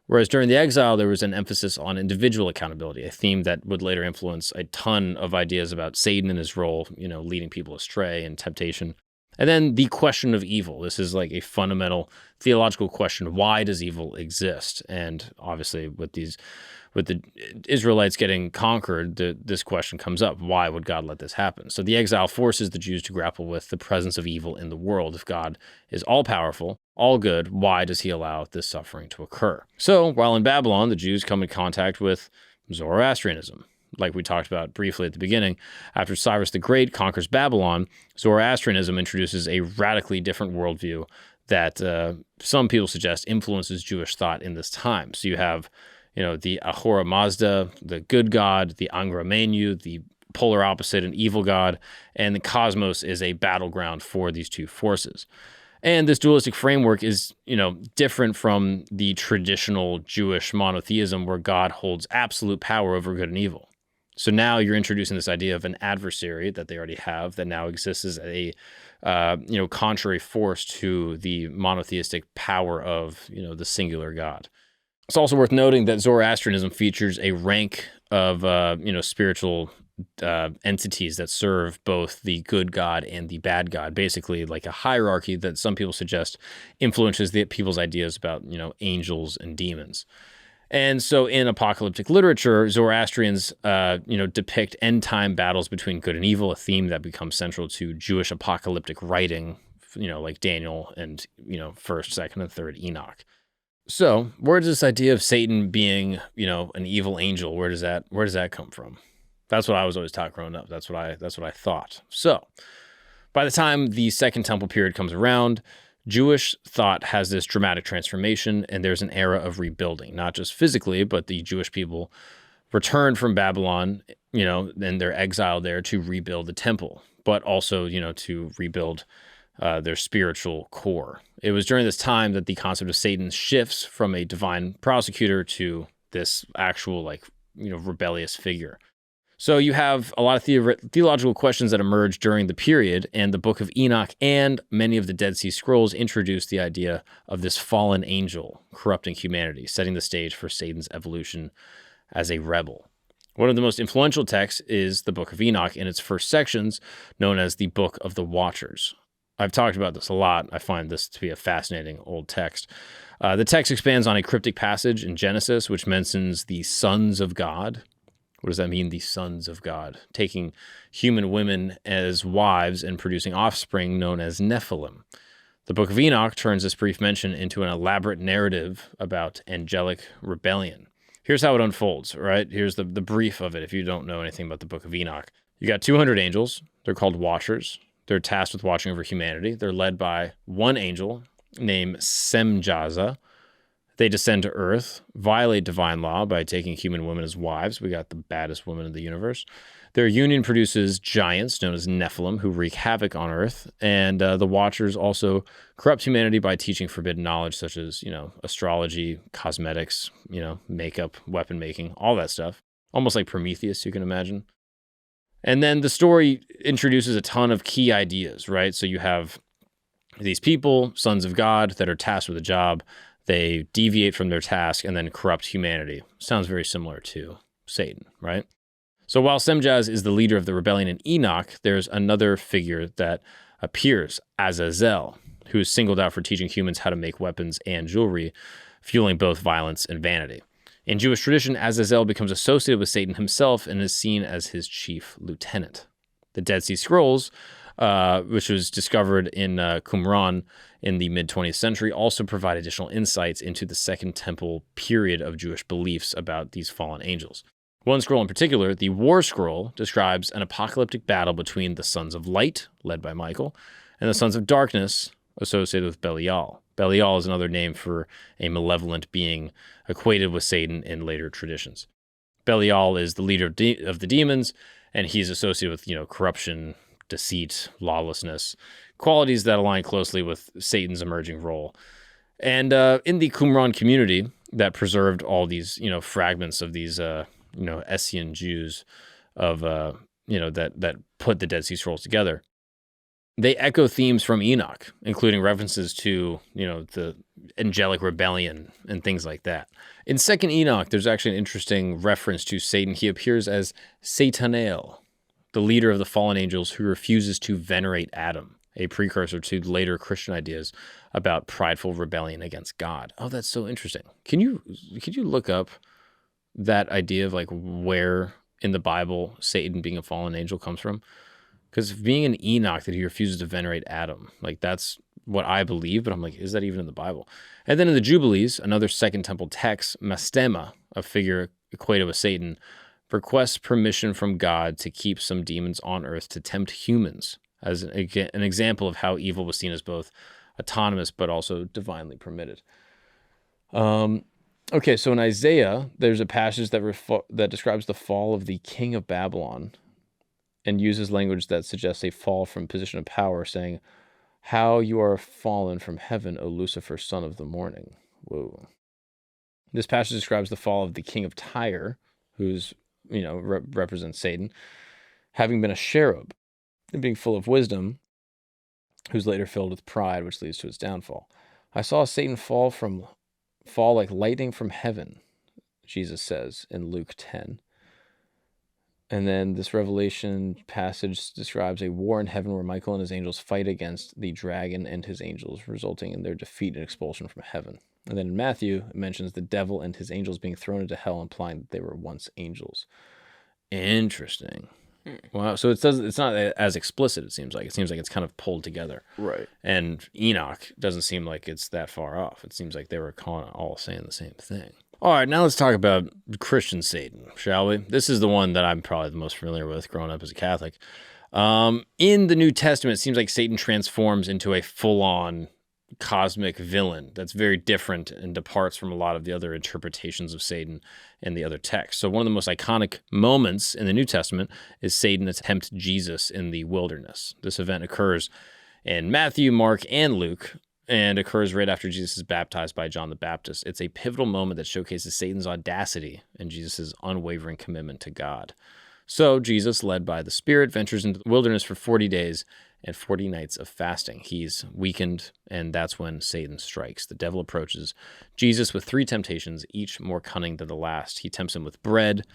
Whereas during the exile, there was an emphasis on individual accountability, a theme that would later influence a ton of ideas about Satan and his role, leading people astray and temptation. And then the question of evil. This is like a fundamental theological question. Why does evil exist? And obviously with the Israelites getting conquered, this question comes up. Why would God let this happen? So the exile forces the Jews to grapple with the presence of evil in the world. If God is all-powerful, all good, why does he allow this suffering to occur? So while in Babylon, the Jews come in contact with Zoroastrianism. Like we talked about briefly at the beginning, after Cyrus the Great conquers Babylon, Zoroastrianism introduces a radically different worldview that some people suggest influences Jewish thought in this time. So you have, the Ahura Mazda, the good god, the Angra Mainyu, the polar opposite, an evil god, and the cosmos is a battleground for these two forces. And this dualistic framework is, different from the traditional Jewish monotheism where God holds absolute power over good and evil. So now you're introducing this idea of an adversary that they already have that now exists as a, contrary force to the monotheistic power of, the singular God. It's also worth noting that Zoroastrianism features a rank of, spiritual entities that serve both the good God and the bad God, basically like a hierarchy that some people suggest influences the people's ideas about, angels and demons. And so in apocalyptic literature, Zoroastrians, depict end-time battles between good and evil, a theme that becomes central to Jewish apocalyptic writing, like Daniel and, 1st, 2nd, and 3rd Enoch. So where does this idea of Satan being, an evil angel, where does that come from? That's what I was always taught growing up. That's what I thought. So by the time the Second Temple period comes around, Jewish thought has this dramatic transformation, and there's an era of rebuilding, not just physically, but the Jewish people returned from Babylon, and they're exiled there to rebuild the temple, but also, to rebuild their spiritual core. It was during this time that the concept of Satan shifts from a divine prosecutor to this actual, rebellious figure. So you have a lot of theological questions that emerge during the period, and the Book of Enoch and many of the Dead Sea Scrolls introduce the idea of this fallen angel corrupting humanity, setting the stage for Satan's evolution as a rebel. One of the most influential texts is the Book of Enoch in its first sections, known as the Book of the Watchers. I've talked about this a lot. I find this to be a fascinating old text. The text expands on a cryptic passage in Genesis, which mentions the sons of God. What does that mean, the sons of God? Taking human women as wives and producing offspring known as Nephilim. The Book of Enoch turns this brief mention into an elaborate narrative about angelic rebellion. Here's how it unfolds, right? Here's the brief of it if you don't know anything about the Book of Enoch. You got 200 angels. They're called Watchers. They're tasked with watching over humanity. They're led by one angel named Semjaza. They descend to Earth, violate divine law by taking human women as wives. We got the baddest woman in the universe. Their union produces giants known as Nephilim who wreak havoc on Earth. And the Watchers also corrupt humanity by teaching forbidden knowledge such as, astrology, cosmetics, makeup, weapon making, all that stuff. Almost like Prometheus, you can imagine. And then the story introduces a ton of key ideas, right? So you have these people, sons of God, that are tasked with a job. They deviate from their task and then corrupt humanity. Sounds very similar to Satan, right? So while Semjaz is the leader of the rebellion in Enoch, there's another figure that appears, Azazel, who is singled out for teaching humans how to make weapons and jewelry, fueling both violence and vanity. In Jewish tradition, Azazel becomes associated with Satan himself and is seen as his chief lieutenant. The Dead Sea Scrolls, which was discovered in Qumran in the mid-20th century, also provide additional insights into the Second Temple period of Jewish beliefs about these fallen angels. One scroll in particular, the War Scroll, describes an apocalyptic battle between the Sons of Light, led by Michael, and the Sons of Darkness, associated with Belial. Belial is another name for a malevolent being equated with Satan in later traditions. Belial is the leader of the demons, and he's associated with, corruption, deceit, lawlessness, qualities that align closely with Satan's emerging role. And in the Qumran community that preserved all these, fragments of these, Essene Jews of, that put the Dead Sea Scrolls together, they echo themes from Enoch, including references to, the angelic rebellion and things like that. In 2nd Enoch, there's actually an interesting reference to Satan. He appears as Satanael, the leader of the fallen angels who refuses to venerate Adam. a precursor to later Christian ideas about prideful rebellion against God. Oh, that's so interesting. Could you look up that idea of like where in the Bible Satan being a fallen angel comes from? Because being an Enoch that he refuses to venerate Adam, like that's what I believe, but I'm like, is that even in the Bible? And then in the Jubilees, another Second Temple text, Mastema, a figure equated with Satan, requests permission from God to keep some demons on earth to tempt humans, as an example of how evil was seen as both autonomous but also divinely permitted. Okay, so in Isaiah, there's a passage that describes the fall of the king of Babylon and uses language that suggests a fall from position of power, saying, "How you are fallen from heaven, O Lucifer, son of the morning." Whoa. This passage describes the fall of the king of Tyre, who's, represents Satan, having been a cherub and being full of wisdom, who's later filled with pride, which leads to its downfall. I saw Satan fall like lightning from heaven, Jesus says in Luke 10. And then this Revelation passage describes a war in heaven where Michael and his angels fight against the dragon and his angels, resulting in their defeat and expulsion from heaven. And then in Matthew, it mentions the devil and his angels being thrown into hell, implying that they were once angels. Interesting. Wow. So it's not as explicit, it seems like. It seems like it's kind of pulled together. Right. And Enoch doesn't seem like it's that far off. It seems like they were all saying the same thing. All right, now let's talk about Christian Satan, shall we? This is the one that I'm probably the most familiar with growing up as a Catholic. In the New Testament, it seems like Satan transforms into a full-on cosmic villain that's very different and departs from a lot of the other interpretations of Satan in the other texts. So one of the most iconic moments in the New Testament is Satan attempts Jesus in the wilderness. This event occurs in Matthew, Mark, and Luke, and occurs right after Jesus is baptized by John the Baptist. It's a pivotal moment that showcases Satan's audacity and Jesus' unwavering commitment to God. So Jesus, led by the Spirit, ventures into the wilderness for 40 days and 40 nights of fasting. He's weakened, and that's when Satan strikes. The devil approaches Jesus with 3 temptations, each more cunning than the last. He tempts him with bread,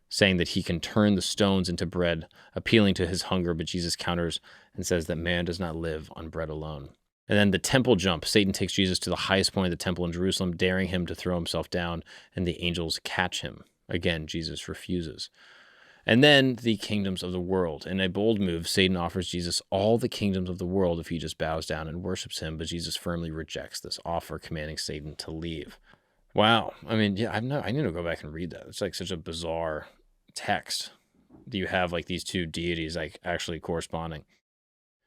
saying that he can turn the stones into bread, appealing to his hunger, but Jesus counters and says that man does not live on bread alone. And then the temple jump. Satan takes Jesus to the highest point of the temple in Jerusalem, daring him to throw himself down, and the angels catch him. Again, Jesus refuses. And then the kingdoms of the world. In a bold move, Satan offers Jesus all the kingdoms of the world if he just bows down and worships him, but Jesus firmly rejects this offer, commanding Satan to leave. Wow. I mean, yeah, I need to go back and read that. It's like such a bizarre text. Do you have like these two deities like actually corresponding?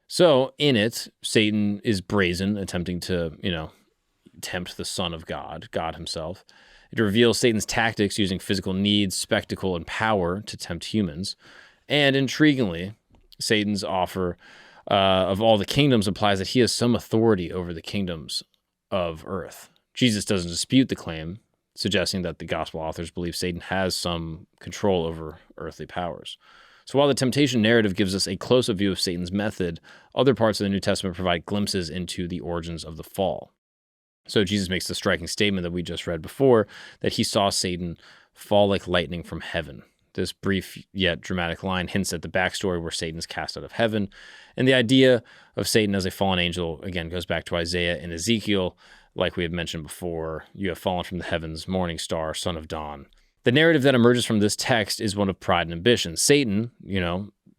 So in it, Satan is brazen, attempting to, tempt the Son of God, God himself. It reveals Satan's tactics using physical needs, spectacle, and power to tempt humans. And intriguingly, Satan's offer of all the kingdoms implies that he has some authority over the kingdoms of earth. Jesus doesn't dispute the claim, suggesting that the gospel authors believe Satan has some control over earthly powers. So while the temptation narrative gives us a close-up view of Satan's method, other parts of the New Testament provide glimpses into the origins of the fall. So Jesus makes the striking statement that we just read before, that he saw Satan fall like lightning from heaven. This brief yet dramatic line hints at the backstory where Satan's cast out of heaven. And the idea of Satan as a fallen angel, again, goes back to Isaiah and Ezekiel. Like we had mentioned before, you have fallen from the heavens, morning star, son of dawn. The narrative that emerges from this text is one of pride and ambition. Satan,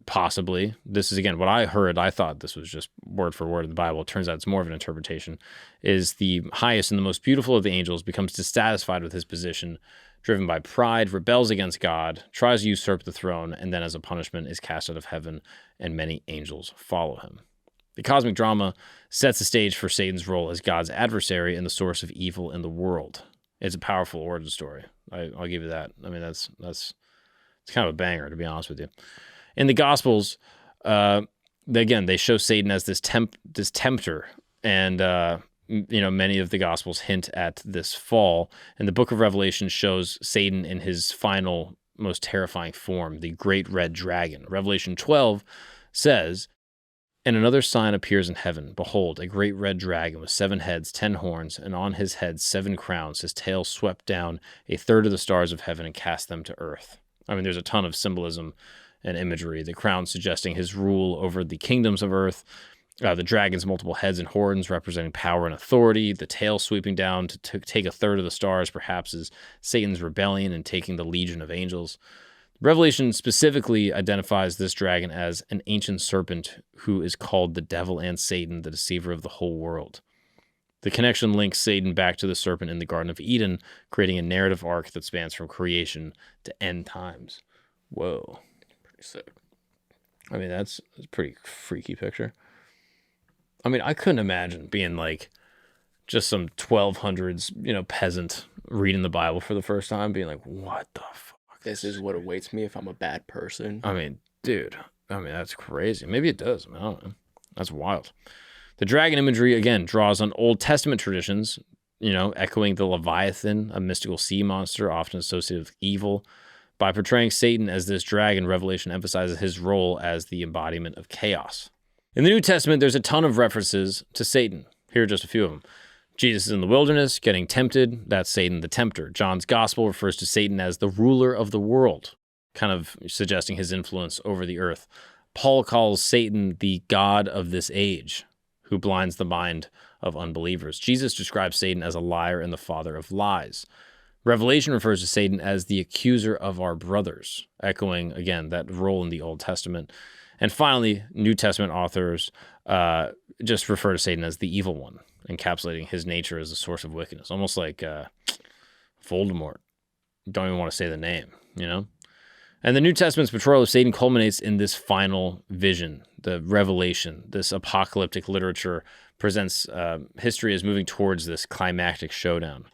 possibly, this is again what I heard, I thought this was just word for word in the Bible. It turns out it's more of an interpretation, is the highest and the most beautiful of the angels, becomes dissatisfied with his position, driven by pride, rebels against God, tries to usurp the throne, and then as a punishment is cast out of heaven, and many angels follow him. The cosmic drama sets the stage for Satan's role as God's adversary and the source of evil in the world. It's a powerful origin story. I'll give you that. I mean, it's kind of a banger, to be honest with you. In the Gospels, they show Satan as this tempter, and many of the Gospels hint at this fall. And the Book of Revelation shows Satan in his final, most terrifying form, the great red dragon. Revelation 12 says, "And another sign appears in heaven. Behold, a great red dragon with 7 heads, 10 horns, and on his head 7 crowns. His tail swept down a third of the stars of heaven and cast them to earth." I mean, there's a ton of symbolism and imagery. The crown suggesting his rule over the kingdoms of earth, The dragon's multiple heads and horns representing power and authority. The tail sweeping down to take a third of the stars, perhaps is Satan's rebellion and taking the legion of angels. Revelation specifically identifies this dragon as an ancient serpent who is called the devil and Satan, the deceiver of the whole world. The connection links Satan back to the serpent in the Garden of Eden, creating a narrative arc that spans from creation to end times. Whoa. Pretty sick. I mean, that's a pretty freaky picture. I mean, I couldn't imagine being like just some 1200s, peasant reading the Bible for the first time, being like, what the fuck? This is what awaits me if I'm a bad person. I mean, dude, that's crazy. Maybe it does. I don't know. That's wild. The dragon imagery, again, draws on Old Testament traditions, echoing the Leviathan, a mystical sea monster often associated with evil. By portraying Satan as this dragon, Revelation emphasizes his role as the embodiment of chaos. In the New Testament, there's a ton of references to Satan. Here are just a few of them. Jesus is in the wilderness, getting tempted. That's Satan the tempter. John's gospel refers to Satan as the ruler of the world, kind of suggesting his influence over the earth. Paul calls Satan the god of this age, who blinds the mind of unbelievers. Jesus describes Satan as a liar and the father of lies. Revelation refers to Satan as the accuser of our brothers, echoing, again, that role in the Old Testament. And finally, New Testament authors just refer to Satan as the evil one, encapsulating his nature as a source of wickedness, almost like Voldemort. Don't even want to say the name, And the New Testament's portrayal of Satan culminates in this final vision, the revelation. This apocalyptic literature presents history as moving towards this climactic showdown.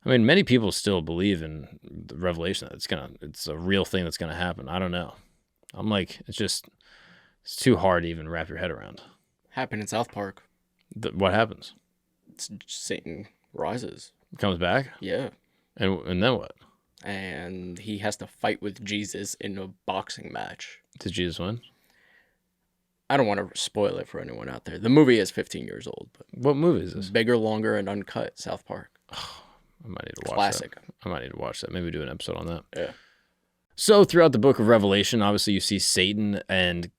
I mean, many people still believe in the revelation that it's a real thing that's gonna happen. I don't know. I'm like, it's too hard to even wrap your head around. Happened in South Park. What happens? Satan rises. Comes back? Yeah. And then what? And he has to fight with Jesus in a boxing match. Did Jesus win? I don't want to spoil it for anyone out there. The movie is 15 years old. But what movie is this? Bigger, longer, and uncut. South Park. I might need to watch Classic. that. I might need to watch that. Maybe do an episode on that. Yeah. So throughout the book of Revelation, obviously you see Satan and,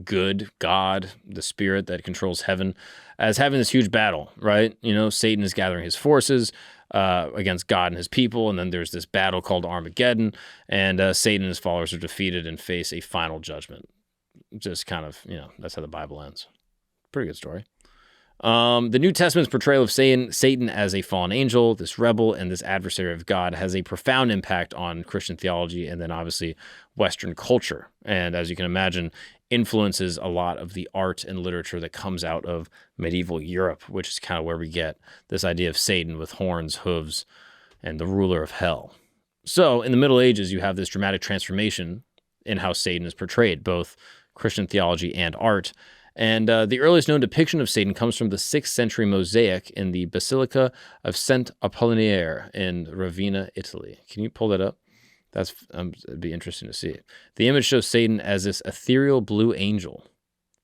good, God, the spirit that controls heaven, as having this huge battle, right? Satan is gathering his forces against God and his people, and then there's this battle called Armageddon, and Satan and his followers are defeated and face a final judgment. Just kind of, that's how the Bible ends. Pretty good story. The New Testament's portrayal of Satan as a fallen angel, this rebel, and this adversary of God has a profound impact on Christian theology and then obviously Western culture. And as you can imagine, influences a lot of the art and literature that comes out of medieval Europe, which is kind of where we get this idea of Satan with horns, hooves, and the ruler of hell. So in the Middle Ages, you have this dramatic transformation in how Satan is portrayed, both Christian theology and art. And the earliest known depiction of Satan comes from the 6th century mosaic in the Basilica of Saint Apollinaire in Ravenna, Italy. Can you pull that up? It'd be interesting to see. The image shows Satan as this ethereal blue angel,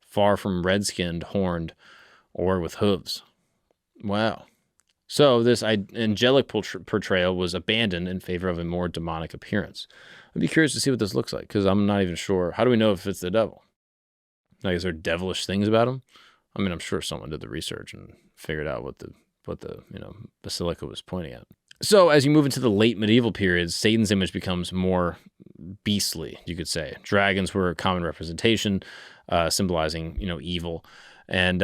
far from red-skinned, horned, or with hooves. Wow. So this angelic portrayal was abandoned in favor of a more demonic appearance. I'd be curious to see what this looks like, because I'm not even sure. How do we know if it's the devil? Like, is there devilish things about him? I mean, I'm sure someone did the research and figured out what the basilica was pointing at. So as you move into the late medieval periods, Satan's image becomes more beastly, you could say. Dragons were a common representation, symbolizing, evil. And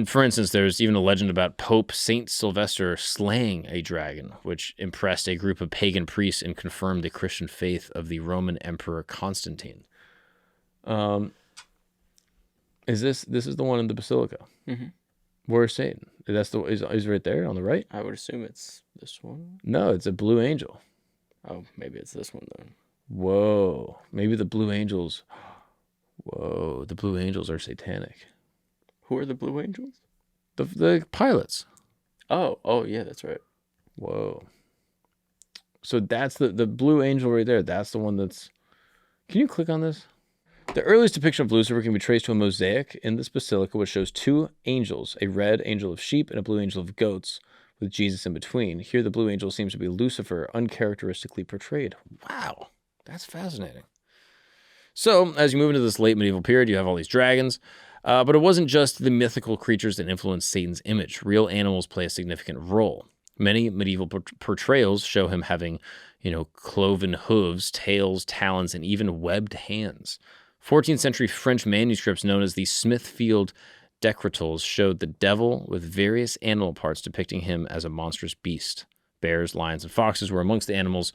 for instance, there's even a legend about Pope Saint Sylvester slaying a dragon, which impressed a group of pagan priests and confirmed the Christian faith of the Roman Emperor Constantine. This is the one in the basilica? Mm-hmm. Where's Satan? Is right there on the right? I would assume it's this one. No, it's a blue angel. Oh, maybe it's this one then. Whoa. Maybe the blue angels. Whoa. The blue angels are satanic. Who are the blue angels? The pilots. Oh, yeah, that's right. Whoa. So that's the blue angel right there. That's the one that's... Can you click on this? The earliest depiction of Lucifer can be traced to a mosaic in this basilica, which shows two angels, a red angel of sheep and a blue angel of goats, with Jesus in between. Here, the blue angel seems to be Lucifer, uncharacteristically portrayed. Wow, that's fascinating. So, as you move into this late medieval period, you have all these dragons. But it wasn't just the mythical creatures that influenced Satan's image. Real animals play a significant role. Many medieval portrayals show him having, cloven hooves, tails, talons, and even webbed hands. 14th century French manuscripts known as the Smithfield Decretals showed the devil with various animal parts depicting him as a monstrous beast. Bears, lions, and foxes were amongst the animals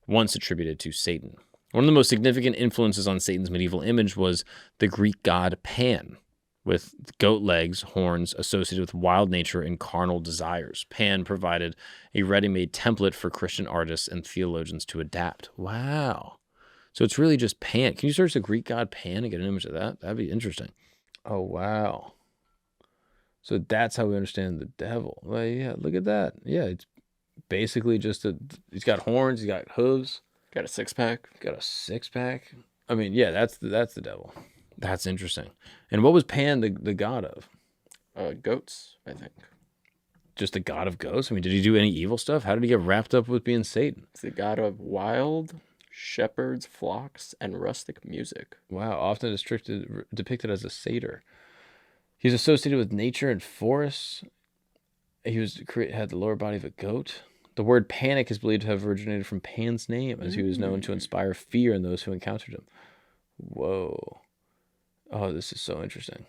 once attributed to Satan. One of the most significant influences on Satan's medieval image was the Greek god Pan, with goat legs, horns associated with wild nature and carnal desires. Pan provided a ready-made template for Christian artists and theologians to adapt. Wow. So it's really just Pan. Can you search the Greek god Pan and get an image of that? That'd be interesting. Oh, wow. So that's how we understand the devil. Well, yeah, look at that. Yeah, it's basically just he's got horns, he's got hooves. Got a six-pack. Got a six-pack. I mean, yeah, that's the devil. That's interesting. And what was Pan the god of? Goats, I think. Just the god of ghosts? I mean, did he do any evil stuff? How did he get wrapped up with being Satan? It's the god of wild, shepherds, flocks, and rustic music. Wow, often depicted as a satyr. He's associated with nature and forests. He had the lower body of a goat. The word panic is believed to have originated from Pan's name, as he was known to inspire fear in those who encountered him. Whoa. Oh, this is so interesting.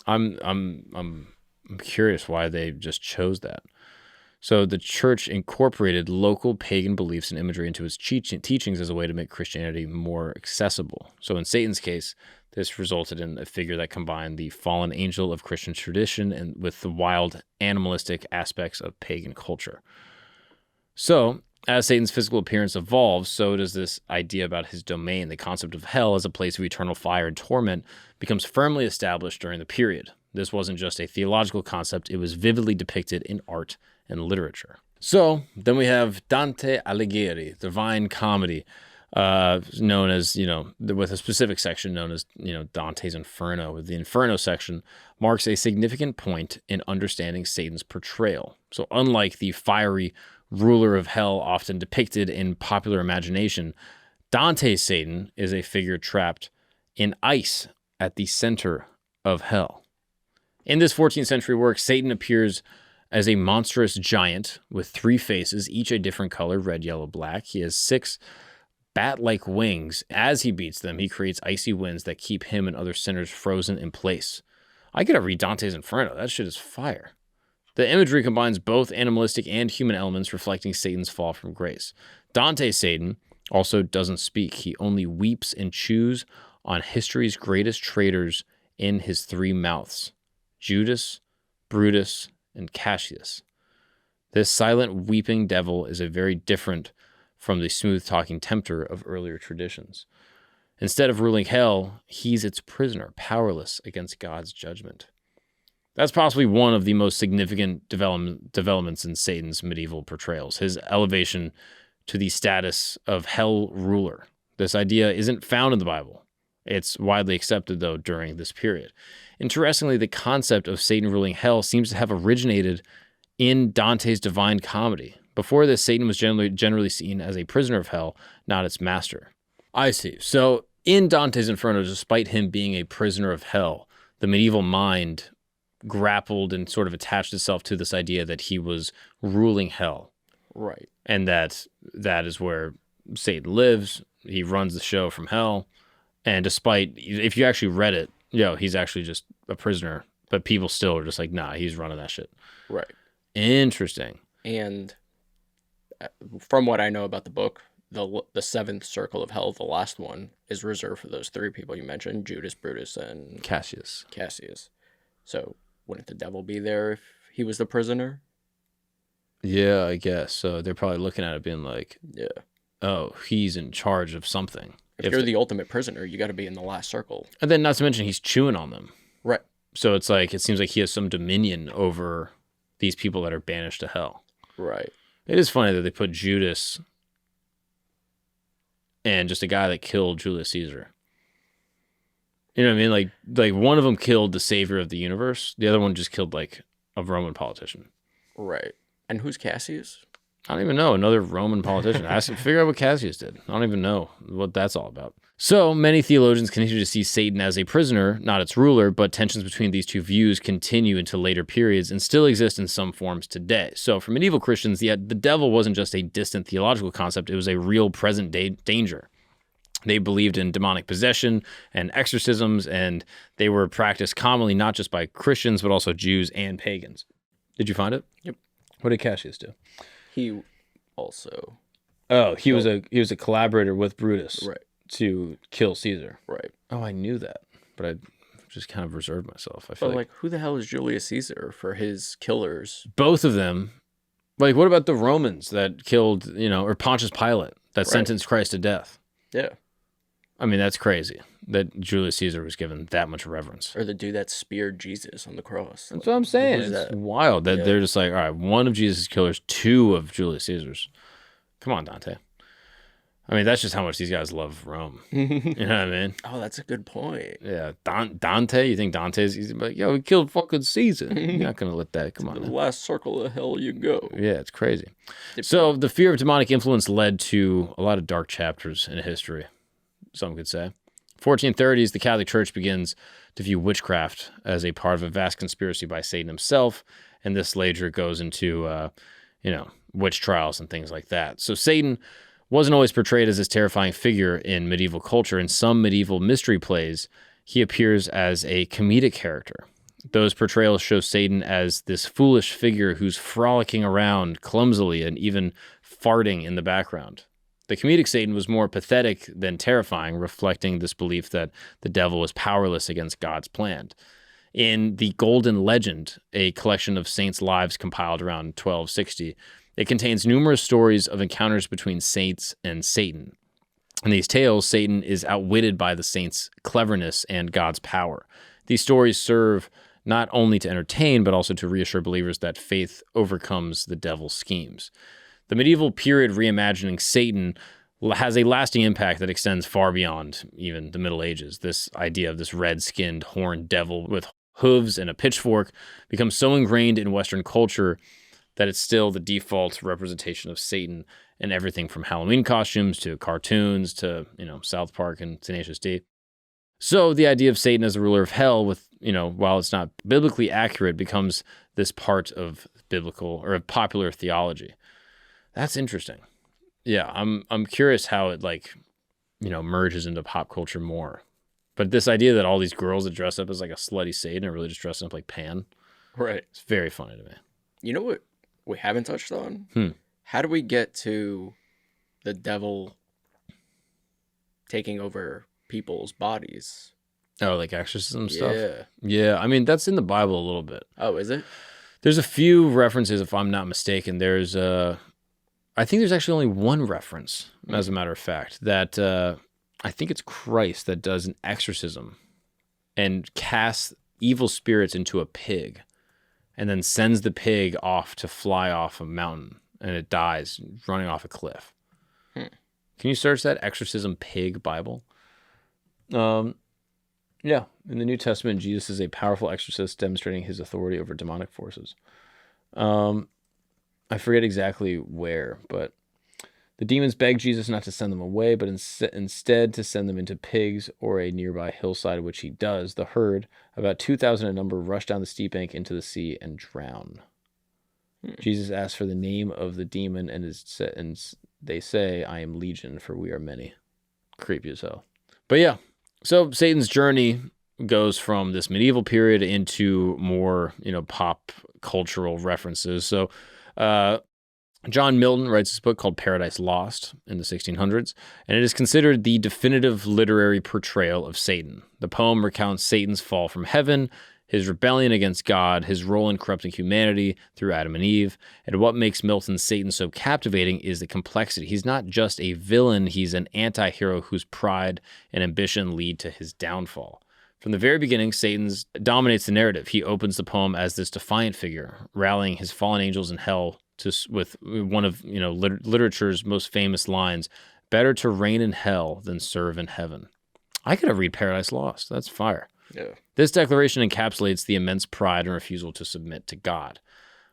I'm curious why they just chose that. So the church incorporated local pagan beliefs and imagery into its teachings as a way to make Christianity more accessible. So in Satan's case, this resulted in a figure that combined the fallen angel of Christian tradition and with the wild animalistic aspects of pagan culture. So, as Satan's physical appearance evolves, so does this idea about his domain. The concept of hell as a place of eternal fire and torment becomes firmly established during the period. This wasn't just a theological concept, it was vividly depicted in art and literature. So, then we have Dante Alighieri, Divine Comedy, known as, with a specific section known as, Dante's Inferno. The Inferno section marks a significant point in understanding Satan's portrayal. So, unlike the fiery ruler of hell often depicted in popular imagination, Dante's Satan is a figure trapped in ice at the center of hell. In this 14th century work, Satan appears as a monstrous giant with 3 faces, each a different color, red, yellow, black. He has 6 bat-like wings. As he beats them, he creates icy winds that keep him and other sinners frozen in place. I gotta read Dante's Inferno. That shit is fire. The imagery combines both animalistic and human elements, reflecting Satan's fall from grace. Dante's Satan also doesn't speak. He only weeps and chews on history's greatest traitors in his 3 mouths, Judas, Brutus, and Cassius. This silent weeping devil is a very different from the smooth-talking tempter of earlier traditions. Instead of ruling hell, he's its prisoner, powerless against God's judgment. That's possibly one of the most significant developments in Satan's medieval portrayals, his elevation to the status of hell ruler. This idea isn't found in the Bible. It's widely accepted, though, during this period. Interestingly, the concept of Satan ruling hell seems to have originated in Dante's Divine Comedy. Before this, Satan was generally seen as a prisoner of hell, not its master. I see. So in Dante's Inferno, despite him being a prisoner of hell, the medieval mind grappled and sort of attached itself to this idea that he was ruling hell. Right. And that is where Satan lives. He runs the show from hell. And despite, if you actually read it, he's actually just a prisoner. But people still are just like, nah, he's running that shit. Right. Interesting. And from what I know about the book, the 7th circle of hell, the last one, is reserved for those 3 people you mentioned, Judas, Brutus, and Cassius. So wouldn't the devil be there if he was the prisoner? Yeah, I guess. So they're probably looking at it being like, yeah, oh, he's in charge of something. If you're the ultimate prisoner, you got to be in the last circle. And then not to mention he's chewing on them. Right. So it's like, it seems like he has some dominion over these people that are banished to hell. Right. It is funny that they put Judas and just a guy that killed Julius Caesar. You know what I mean? Like one of them killed the savior of the universe. The other one just killed like a Roman politician. Right. And who's Cassius? I don't even know. Another Roman politician. Figure out what Cassius did. I don't even know what that's all about. So many theologians continue to see Satan as a prisoner, not its ruler, but tensions between these two views continue into later periods and still exist in some forms today. So for medieval Christians, the devil wasn't just a distant theological concept, it was a real present-day danger. They believed in demonic possession and exorcisms, and they were practiced commonly not just by Christians, but also Jews and pagans. Did you find it? Yep. What did Cassius do? He also... Oh, he was a collaborator with Brutus. Right. To kill Caesar. Right. Oh, I knew that, but I just kind of reserved myself. I feel like who the hell is Julius Caesar for his killers? Both of them. Like, what about the Romans that killed, or Pontius Pilate that sentenced Christ to death? Yeah. I mean, that's crazy that Julius Caesar was given that much reverence. Or the dude that speared Jesus on the cross. That's what I'm saying. It's wild that they're just like, all right, one of Jesus' killers, two of Julius Caesar's. Come on, Dante. I mean, that's just how much these guys love Rome. You know what I mean? Oh, that's a good point. Yeah. Dante, you think Dante's easy? Like, yo, he killed fucking Caesar. You're not going to let that. Come on. The last circle of hell you go. Yeah, it's crazy. So the fear of demonic influence led to a lot of dark chapters in history, some could say. 1430s, the Catholic Church begins to view witchcraft as a part of a vast conspiracy by Satan himself, and this later goes into, witch trials and things like that. So Satan wasn't always portrayed as this terrifying figure in medieval culture. In some medieval mystery plays, he appears as a comedic character. Those portrayals show Satan as this foolish figure who's frolicking around clumsily and even farting in the background. The comedic Satan was more pathetic than terrifying, reflecting this belief that the devil was powerless against God's plan. In the Golden Legend, a collection of saints' lives compiled around 1260, it contains numerous stories of encounters between saints and Satan. In these tales, Satan is outwitted by the saints' cleverness and God's power. These stories serve not only to entertain, but also to reassure believers that faith overcomes the devil's schemes. The medieval period reimagining Satan has a lasting impact that extends far beyond even the Middle Ages. This idea of this red-skinned, horned devil with hooves and a pitchfork becomes so ingrained in Western culture that it's still the default representation of Satan in everything from Halloween costumes to cartoons to, South Park and Tenacious-D. So the idea of Satan as the ruler of hell while it's not biblically accurate, becomes this part of biblical or of popular theology. That's interesting. Yeah, I'm curious how it merges into pop culture more. But this idea that all these girls that dress up as like a slutty Satan are really just dressing up like Pan. Right. It's very funny to me. You know what we haven't touched on? How do we get to the devil taking over people's bodies? Oh, like exorcism stuff? Yeah. Yeah, I mean, that's in the Bible a little bit. Oh, is it? There's a few references, if I'm not mistaken. I think there's actually only one reference, as a matter of fact, that I think it's Christ that does an exorcism and casts evil spirits into a pig and then sends the pig off to fly off a mountain, and it dies running off a cliff. Can you search that Exorcism Pig Bible? Yeah, in the New Testament, Jesus is a powerful exorcist demonstrating his authority over demonic forces. I forget exactly where, but the demons beg Jesus not to send them away, but instead to send them into pigs or a nearby hillside, which he does. The herd, about 2,000 in number, rush down the steep bank into the sea and drown. Jesus asks for the name of the demon, and they say, "I am Legion, for we are many." Creepy as hell. But yeah, so Satan's journey goes from this medieval period into more, pop cultural references. So John Milton writes this book called Paradise Lost in the 1600s, and it is considered the definitive literary portrayal of Satan. The poem recounts Satan's fall from heaven, his rebellion against God, his role in corrupting humanity through Adam and Eve, and what makes Milton's Satan so captivating is the complexity. He's not just a villain, he's an anti-hero whose pride and ambition lead to his downfall. From the very beginning, Satan dominates the narrative. He opens the poem as this defiant figure, rallying his fallen angels in hell with one of literature's most famous lines, "Better to reign in hell than serve in heaven." I gotta read Paradise Lost. That's fire. Yeah. This declaration encapsulates the immense pride and refusal to submit to God.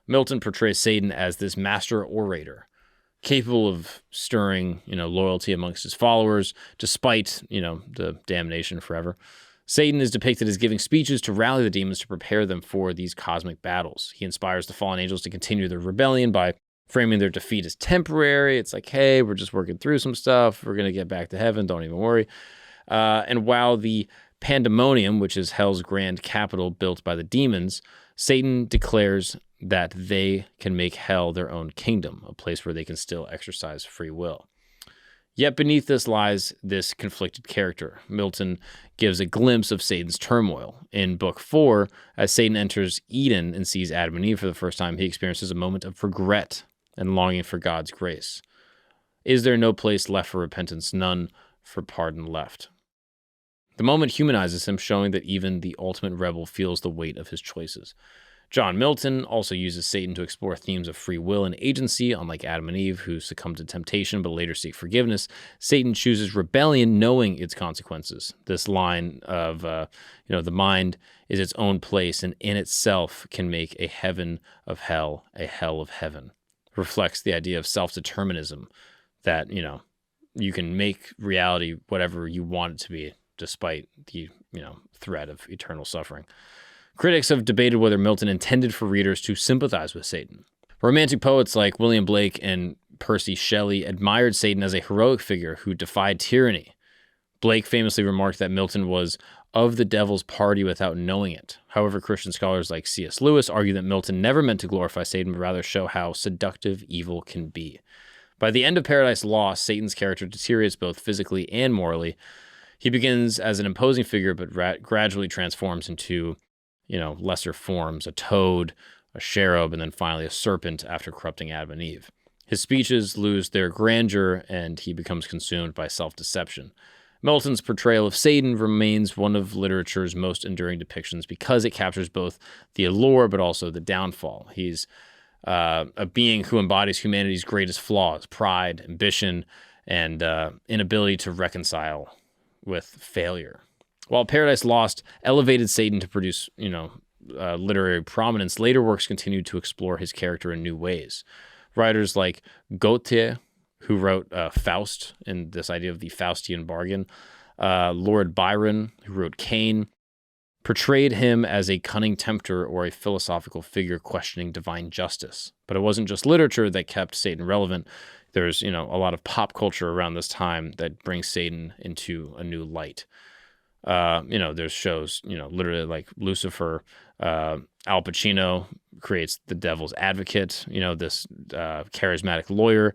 Milton portrays Satan as this master orator capable of stirring, loyalty amongst his followers, despite, the damnation forever. Satan is depicted as giving speeches to rally the demons to prepare them for these cosmic battles. He inspires the fallen angels to continue their rebellion by framing their defeat as temporary. It's like, hey, we're just working through some stuff. We're going to get back to heaven. Don't even worry. And while the Pandemonium, which is hell's grand capital built by the demons, Satan declares that they can make hell their own kingdom, a place where they can still exercise free will. Yet beneath this lies this conflicted character. Milton gives a glimpse of Satan's turmoil. In Book 4, as Satan enters Eden and sees Adam and Eve for the first time, he experiences a moment of regret and longing for God's grace. Is there no place left for repentance? None for pardon left. The moment humanizes him, showing that even the ultimate rebel feels the weight of his choices. John Milton also uses Satan to explore themes of free will and agency. Unlike Adam and Eve, who succumb to temptation but later seek forgiveness, Satan chooses rebellion knowing its consequences. This line of, the mind is its own place and in itself can make a heaven of hell a hell of heaven, reflects the idea of self-determinism, that, you can make reality whatever you want it to be, despite the, threat of eternal suffering. Critics have debated whether Milton intended for readers to sympathize with Satan. Romantic poets like William Blake and Percy Shelley admired Satan as a heroic figure who defied tyranny. Blake famously remarked that Milton was of the devil's party without knowing it. However, Christian scholars like C.S. Lewis argue that Milton never meant to glorify Satan, but rather show how seductive evil can be. By the end of Paradise Lost, Satan's character deteriorates both physically and morally. He begins as an imposing figure, but gradually transforms into lesser forms, a toad, a cherub, and then finally a serpent after corrupting Adam and Eve. His speeches lose their grandeur, and he becomes consumed by self-deception. Milton's portrayal of Satan remains one of literature's most enduring depictions because it captures both the allure but also the downfall. He's a being who embodies humanity's greatest flaws: pride, ambition, and inability to reconcile with failure. While Paradise Lost elevated Satan to produce, literary prominence, later works continued to explore his character in new ways. Writers like Goethe, who wrote Faust and this idea of the Faustian bargain, Lord Byron, who wrote Cain, portrayed him as a cunning tempter or a philosophical figure questioning divine justice. But it wasn't just literature that kept Satan relevant. There's, a lot of pop culture around this time that brings Satan into a new light. There's shows, literally like Lucifer. Al Pacino creates the devil's advocate, this charismatic lawyer,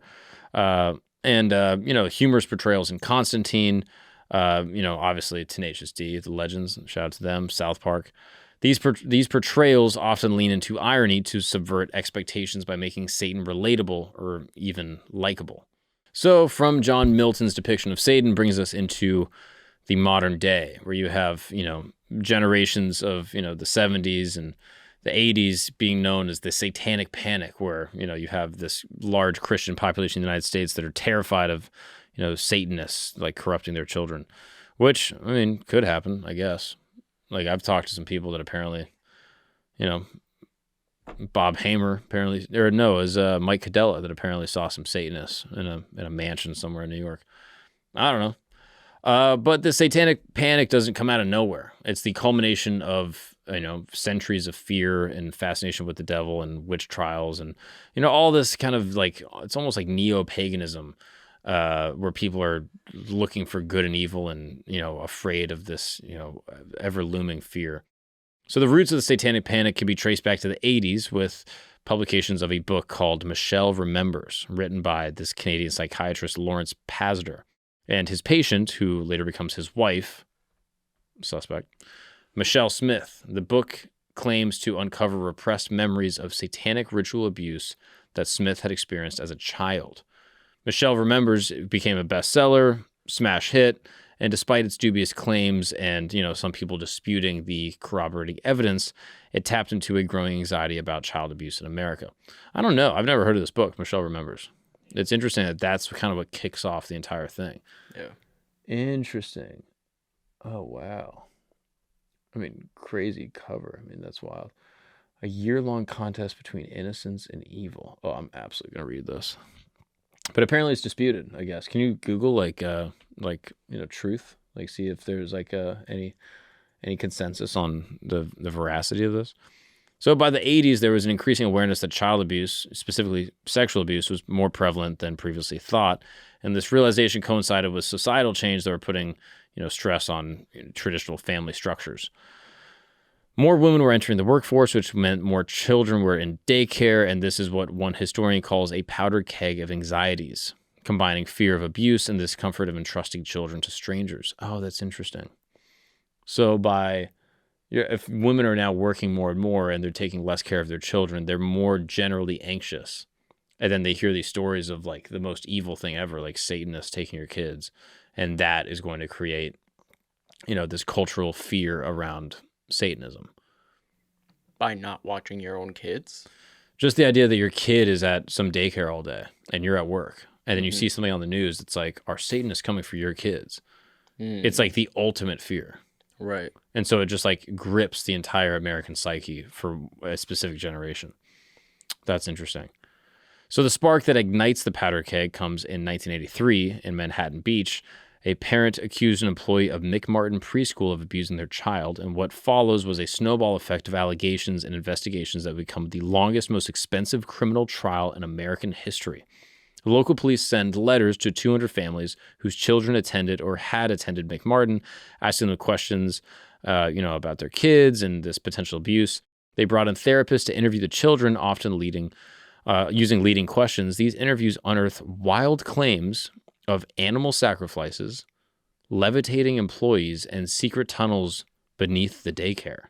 and humorous portrayals in Constantine, obviously Tenacious-D, the Legends, shout out to them, South Park. These portrayals often lean into irony to subvert expectations by making Satan relatable or even likable. So from John Milton's depiction of Satan brings us into the modern day, where you have, generations of, the 70s and the 80s being known as the Satanic Panic, where, you have this large Christian population in the United States that are terrified of, Satanists, like, corrupting their children, which, could happen, I guess. Like, I've talked to some people that apparently, Bob Hamer apparently, or no, it was Mike Cadella that apparently saw some Satanists in a mansion somewhere in New York. I don't know. But the Satanic Panic doesn't come out of nowhere. It's the culmination of, centuries of fear and fascination with the devil and witch trials and, all this kind of like, it's almost like neo-paganism, where people are looking for good and evil and, afraid of this, ever-looming fear. So the roots of the Satanic Panic can be traced back to the 80s with publications of a book called Michelle Remembers, written by this Canadian psychiatrist Lawrence Pazder, and his patient, who later becomes his wife, suspect, Michelle Smith. The book claims to uncover repressed memories of satanic ritual abuse that Smith had experienced as a child. Michelle Remembers became a bestseller, smash hit, and despite its dubious claims and, some people disputing the corroborating evidence, it tapped into a growing anxiety about child abuse in America. I don't know. I've never heard of this book, Michelle Remembers. It's interesting that that's kind of what kicks off the entire thing. Yeah. Interesting. Oh, wow. Crazy cover. That's wild. A year-long contest between innocence and evil. Oh, I'm absolutely going to read this. But apparently it's disputed, I guess. Can you Google truth? Like see if there's like any consensus on the veracity of this? So by the 80s, there was an increasing awareness that child abuse, specifically sexual abuse, was more prevalent than previously thought. And this realization coincided with societal change that were putting, stress on traditional family structures. More women were entering the workforce, which meant more children were in daycare, and this is what one historian calls a powdered keg of anxieties, combining fear of abuse and discomfort of entrusting children to strangers. Oh, that's interesting. So if women are now working more and more and they're taking less care of their children, they're more generally anxious. And then they hear these stories of like the most evil thing ever, like Satanists taking your kids. And that is going to create, this cultural fear around Satanism. By not watching your own kids? Just the idea that your kid is at some daycare all day and you're at work. And then you see something on the news that's like, are Satanists coming for your kids? It's like the ultimate fear. Right. And so it just like grips the entire American psyche for a specific generation. That's interesting. So the spark that ignites the powder keg comes in 1983 in Manhattan Beach. A parent accused an employee of McMartin Preschool of abusing their child, and what follows was a snowball effect of allegations and investigations that become the longest, most expensive criminal trial in American history. Local police send letters to 200 families whose children attended or had attended McMartin, asking them questions, about their kids and this potential abuse. They brought in therapists to interview the children, often using leading questions. These interviews unearth wild claims of animal sacrifices, levitating employees, and secret tunnels beneath the daycare.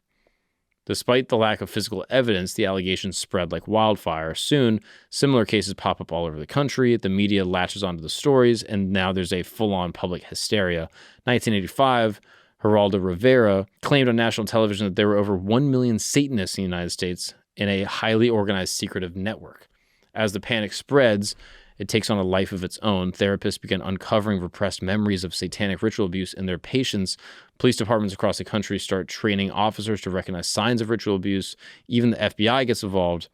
Despite the lack of physical evidence, the allegations spread like wildfire. Soon, similar cases pop up all over the country. The media latches onto the stories, and now there's a full-on public hysteria. 1985, Geraldo Rivera claimed on national television that there were over 1 million Satanists in the United States in a highly organized secretive network. As the panic spreads, it takes on a life of its own. Therapists begin uncovering repressed memories of satanic ritual abuse in their patients. Police departments across the country start training officers to recognize signs of ritual abuse. Even the FBI gets involved,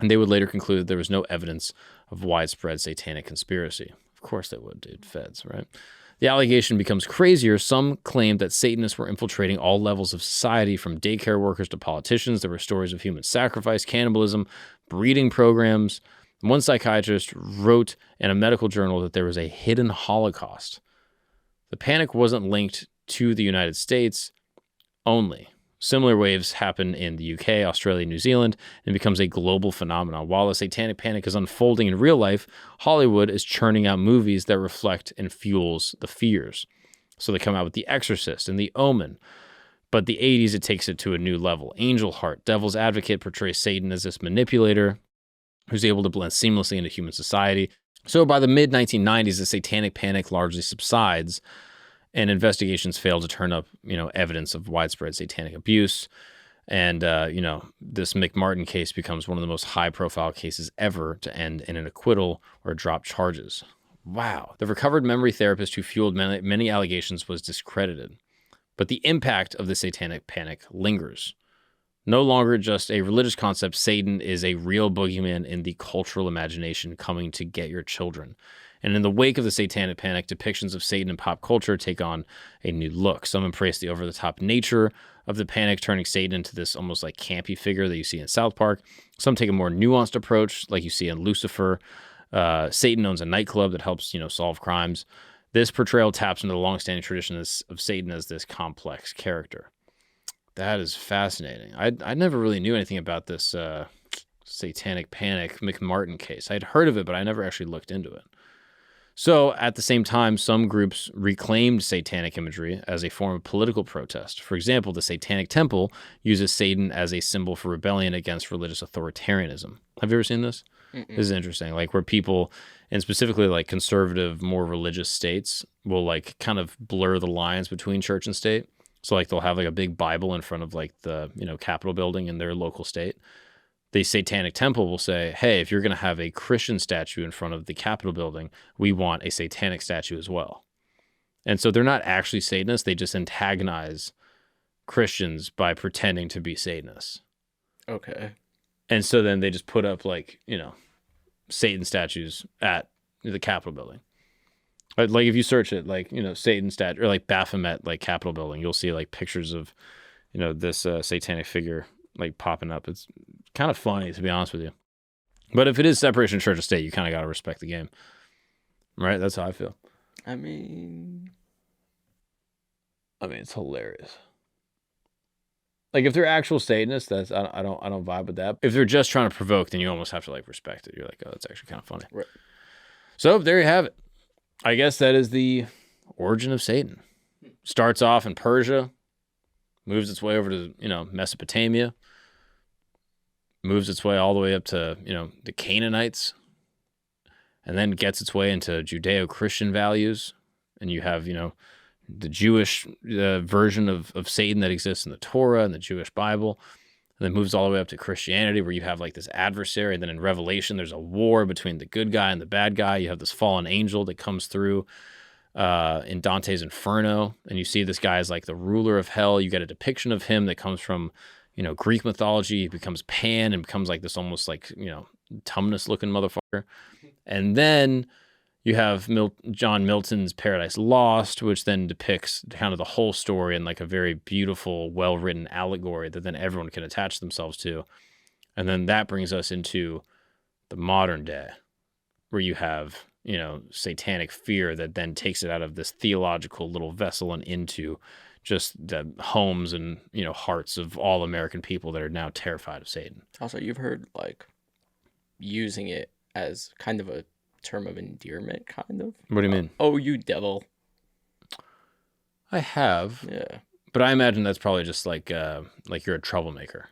and they would later conclude that there was no evidence of widespread satanic conspiracy. Of course they would, dude. Feds, right? The allegation becomes crazier. Some claim that Satanists were infiltrating all levels of society, from daycare workers to politicians. There were stories of human sacrifice, cannibalism, breeding programs. One psychiatrist wrote in a medical journal that there was a hidden Holocaust. The panic wasn't linked to the United States only. Similar waves happen in the UK, Australia, New Zealand, and becomes a global phenomenon. While the satanic panic is unfolding in real life, Hollywood is churning out movies that reflect and fuels the fears. So they come out with The Exorcist and The Omen. But the 80s, it takes it to a new level. Angel Heart, Devil's Advocate portrays Satan as this manipulator who's able to blend seamlessly into human society. So by the mid-1990s, the satanic panic largely subsides, and investigations fail to turn up, evidence of widespread satanic abuse. And, this McMartin case becomes one of the most high-profile cases ever to end in an acquittal or drop charges. Wow. The recovered memory therapist who fueled many allegations was discredited. But the impact of the satanic panic lingers. No longer just a religious concept, Satan is a real boogeyman in the cultural imagination coming to get your children. And in the wake of the satanic panic, depictions of Satan in pop culture take on a new look. Some embrace the over-the-top nature of the panic, turning Satan into this almost like campy figure that you see in South Park. Some take a more nuanced approach, like you see in Lucifer. Satan owns a nightclub that helps, solve crimes. This portrayal taps into the long-standing tradition of Satan as this complex character. That is fascinating. I never really knew anything about this satanic panic McMartin case. I'd heard of it, but I never actually looked into it. So at the same time, some groups reclaimed satanic imagery as a form of political protest. For example, the Satanic Temple uses Satan as a symbol for rebellion against religious authoritarianism. Have you ever seen this? Mm-mm. This is interesting. Like where people, and specifically like conservative, more religious states, will like kind of blur the lines between church and state. So like they'll have like a big Bible in front of like the, Capitol building in their local state. The Satanic Temple will say, hey, if you're going to have a Christian statue in front of the Capitol building, we want a satanic statue as well. And so they're not actually Satanists. They just antagonize Christians by pretending to be Satanists. Okay. And so then they just put up like, Satan statues at the Capitol building. Like if you search it, like, you know, Satan statue, or like Baphomet, like Capitol building, you'll see like pictures of, you know, this satanic figure like popping up. It's kind of funny, to be honest with you. But if it is separation of church and state, you kind of got to respect the game, right? That's how I feel. I mean, it's hilarious. Like if they're actual Satanists, that's I don't vibe with that. If they're just trying to provoke, then you almost have to like respect it. You're like, oh, that's actually kind of funny. Right. So there you have it. I guess that is the origin of Satan. Starts off in Persia, moves its way over to, you know, Mesopotamia, moves its way all the way up to, you know, the Canaanites, and then gets its way into Judeo-Christian values. And you have, you know, the Jewish version of Satan that exists in the Torah and the Jewish Bible, and then moves all the way up to Christianity, where you have like this adversary. And then in Revelation, there's a war between the good guy and the bad guy. You have this fallen angel that comes through in Dante's Inferno, and you see this guy as like the ruler of hell. You get a depiction of him that comes from, you know, Greek mythology. He becomes Pan and becomes like this almost like, you know, Tumnus looking motherfucker. And then you have John Milton's Paradise Lost, which then depicts kind of the whole story in like a very beautiful, well-written allegory that then everyone can attach themselves to. And then that brings us into the modern day, where you have, you know, satanic fear that then takes it out of this theological little vessel and into just the homes and, you know, hearts of all American people that are now terrified of Satan. Also, you've heard like using it as kind of a term of endearment, kind of. What do you mean? Oh, you devil. I have. Yeah. But I imagine that's probably just like you're a troublemaker.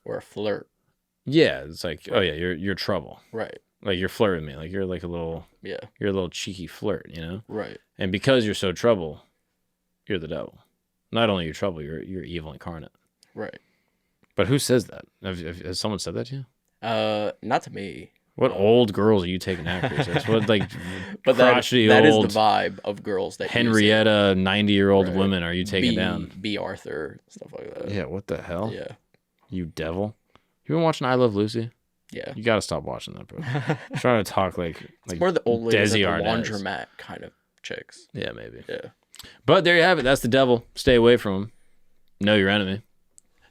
Or a flirt. Yeah, it's like, oh yeah, you're trouble. Right. Like you're flirting with me. Like you're like a little, yeah, you're a little cheeky flirt, you know? Right. And because you're so trouble, you're the devil. Not only are you trouble, you're evil incarnate. Right. But who says that? Has someone said that to you? Not to me. What old girls are you taking after? That's what, like, but that is the vibe of girls that Henrietta, 90-year-old women are you taking down? B. Arthur, stuff like that. Yeah, what the hell? Yeah. You devil. You been watching I Love Lucy? Yeah. You got to stop watching that, bro. I'm trying to talk like it's more the old ladies at the Arnaz. laundromat kind of chicks. Yeah, maybe. Yeah. But there you have it. That's the devil. Stay away from him. Know your enemy.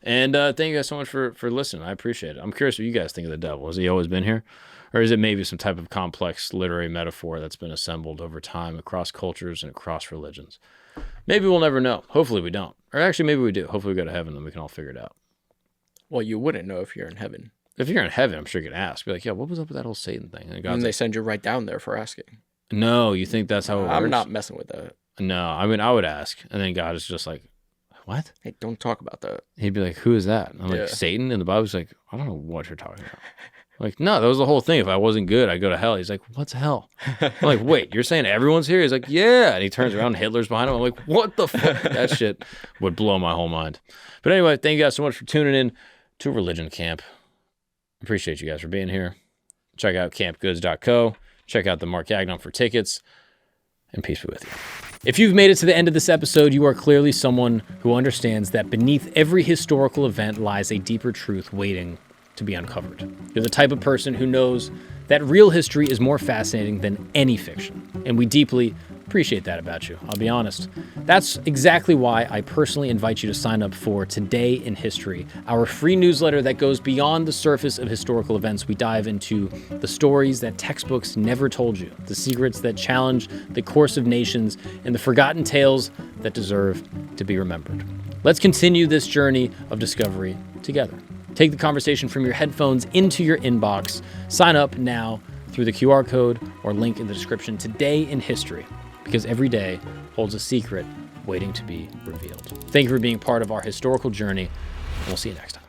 And thank you guys so much for listening. I appreciate it. I'm curious what you guys think of the devil. Has he always been here? Or is it maybe some type of complex literary metaphor that's been assembled over time across cultures and across religions? Maybe we'll never know. Hopefully we don't. Or actually, maybe we do. Hopefully we go to heaven and we can all figure it out. Well, you wouldn't know if you're in heaven. If you're in heaven, I'm sure you could ask. Be like, yeah, what was up with that whole Satan thing? And they send you right down there for asking. No, you think that's how it works? I'm not messing with that. No, I mean, I would ask. And then God is just like, what? Hey, don't talk about that. He'd be like, who is that? And I'm like, Satan? And the Bible's like, I don't know what you're talking about. I'm like, no, that was the whole thing. If I wasn't good, I'd go to hell. He's like, what's hell? I'm like, wait, you're saying everyone's here? He's like, yeah. And he turns around and Hitler's behind him. I'm like, what the fuck? That shit would blow my whole mind. But anyway, thank you guys so much for tuning in to Religion Camp. Appreciate you guys for being here. Check out campgoods.co. Check out the Mark Gagnon for tickets. And peace be with you. If you've made it to the end of this episode, you are clearly someone who understands that beneath every historical event lies a deeper truth waiting to be uncovered. You're the type of person who knows that real history is more fascinating than any fiction, and we deeply appreciate that about you. I'll be honest. That's exactly why I personally invite you to sign up for Today in History, our free newsletter that goes beyond the surface of historical events. We dive into the stories that textbooks never told you, the secrets that challenge the course of nations, and the forgotten tales that deserve to be remembered. Let's continue this journey of discovery together. Take the conversation from your headphones into your inbox. Sign up now through the QR code or link in the description. Today in History, because every day holds a secret waiting to be revealed. Thank you for being part of our historical journey, and we'll see you next time.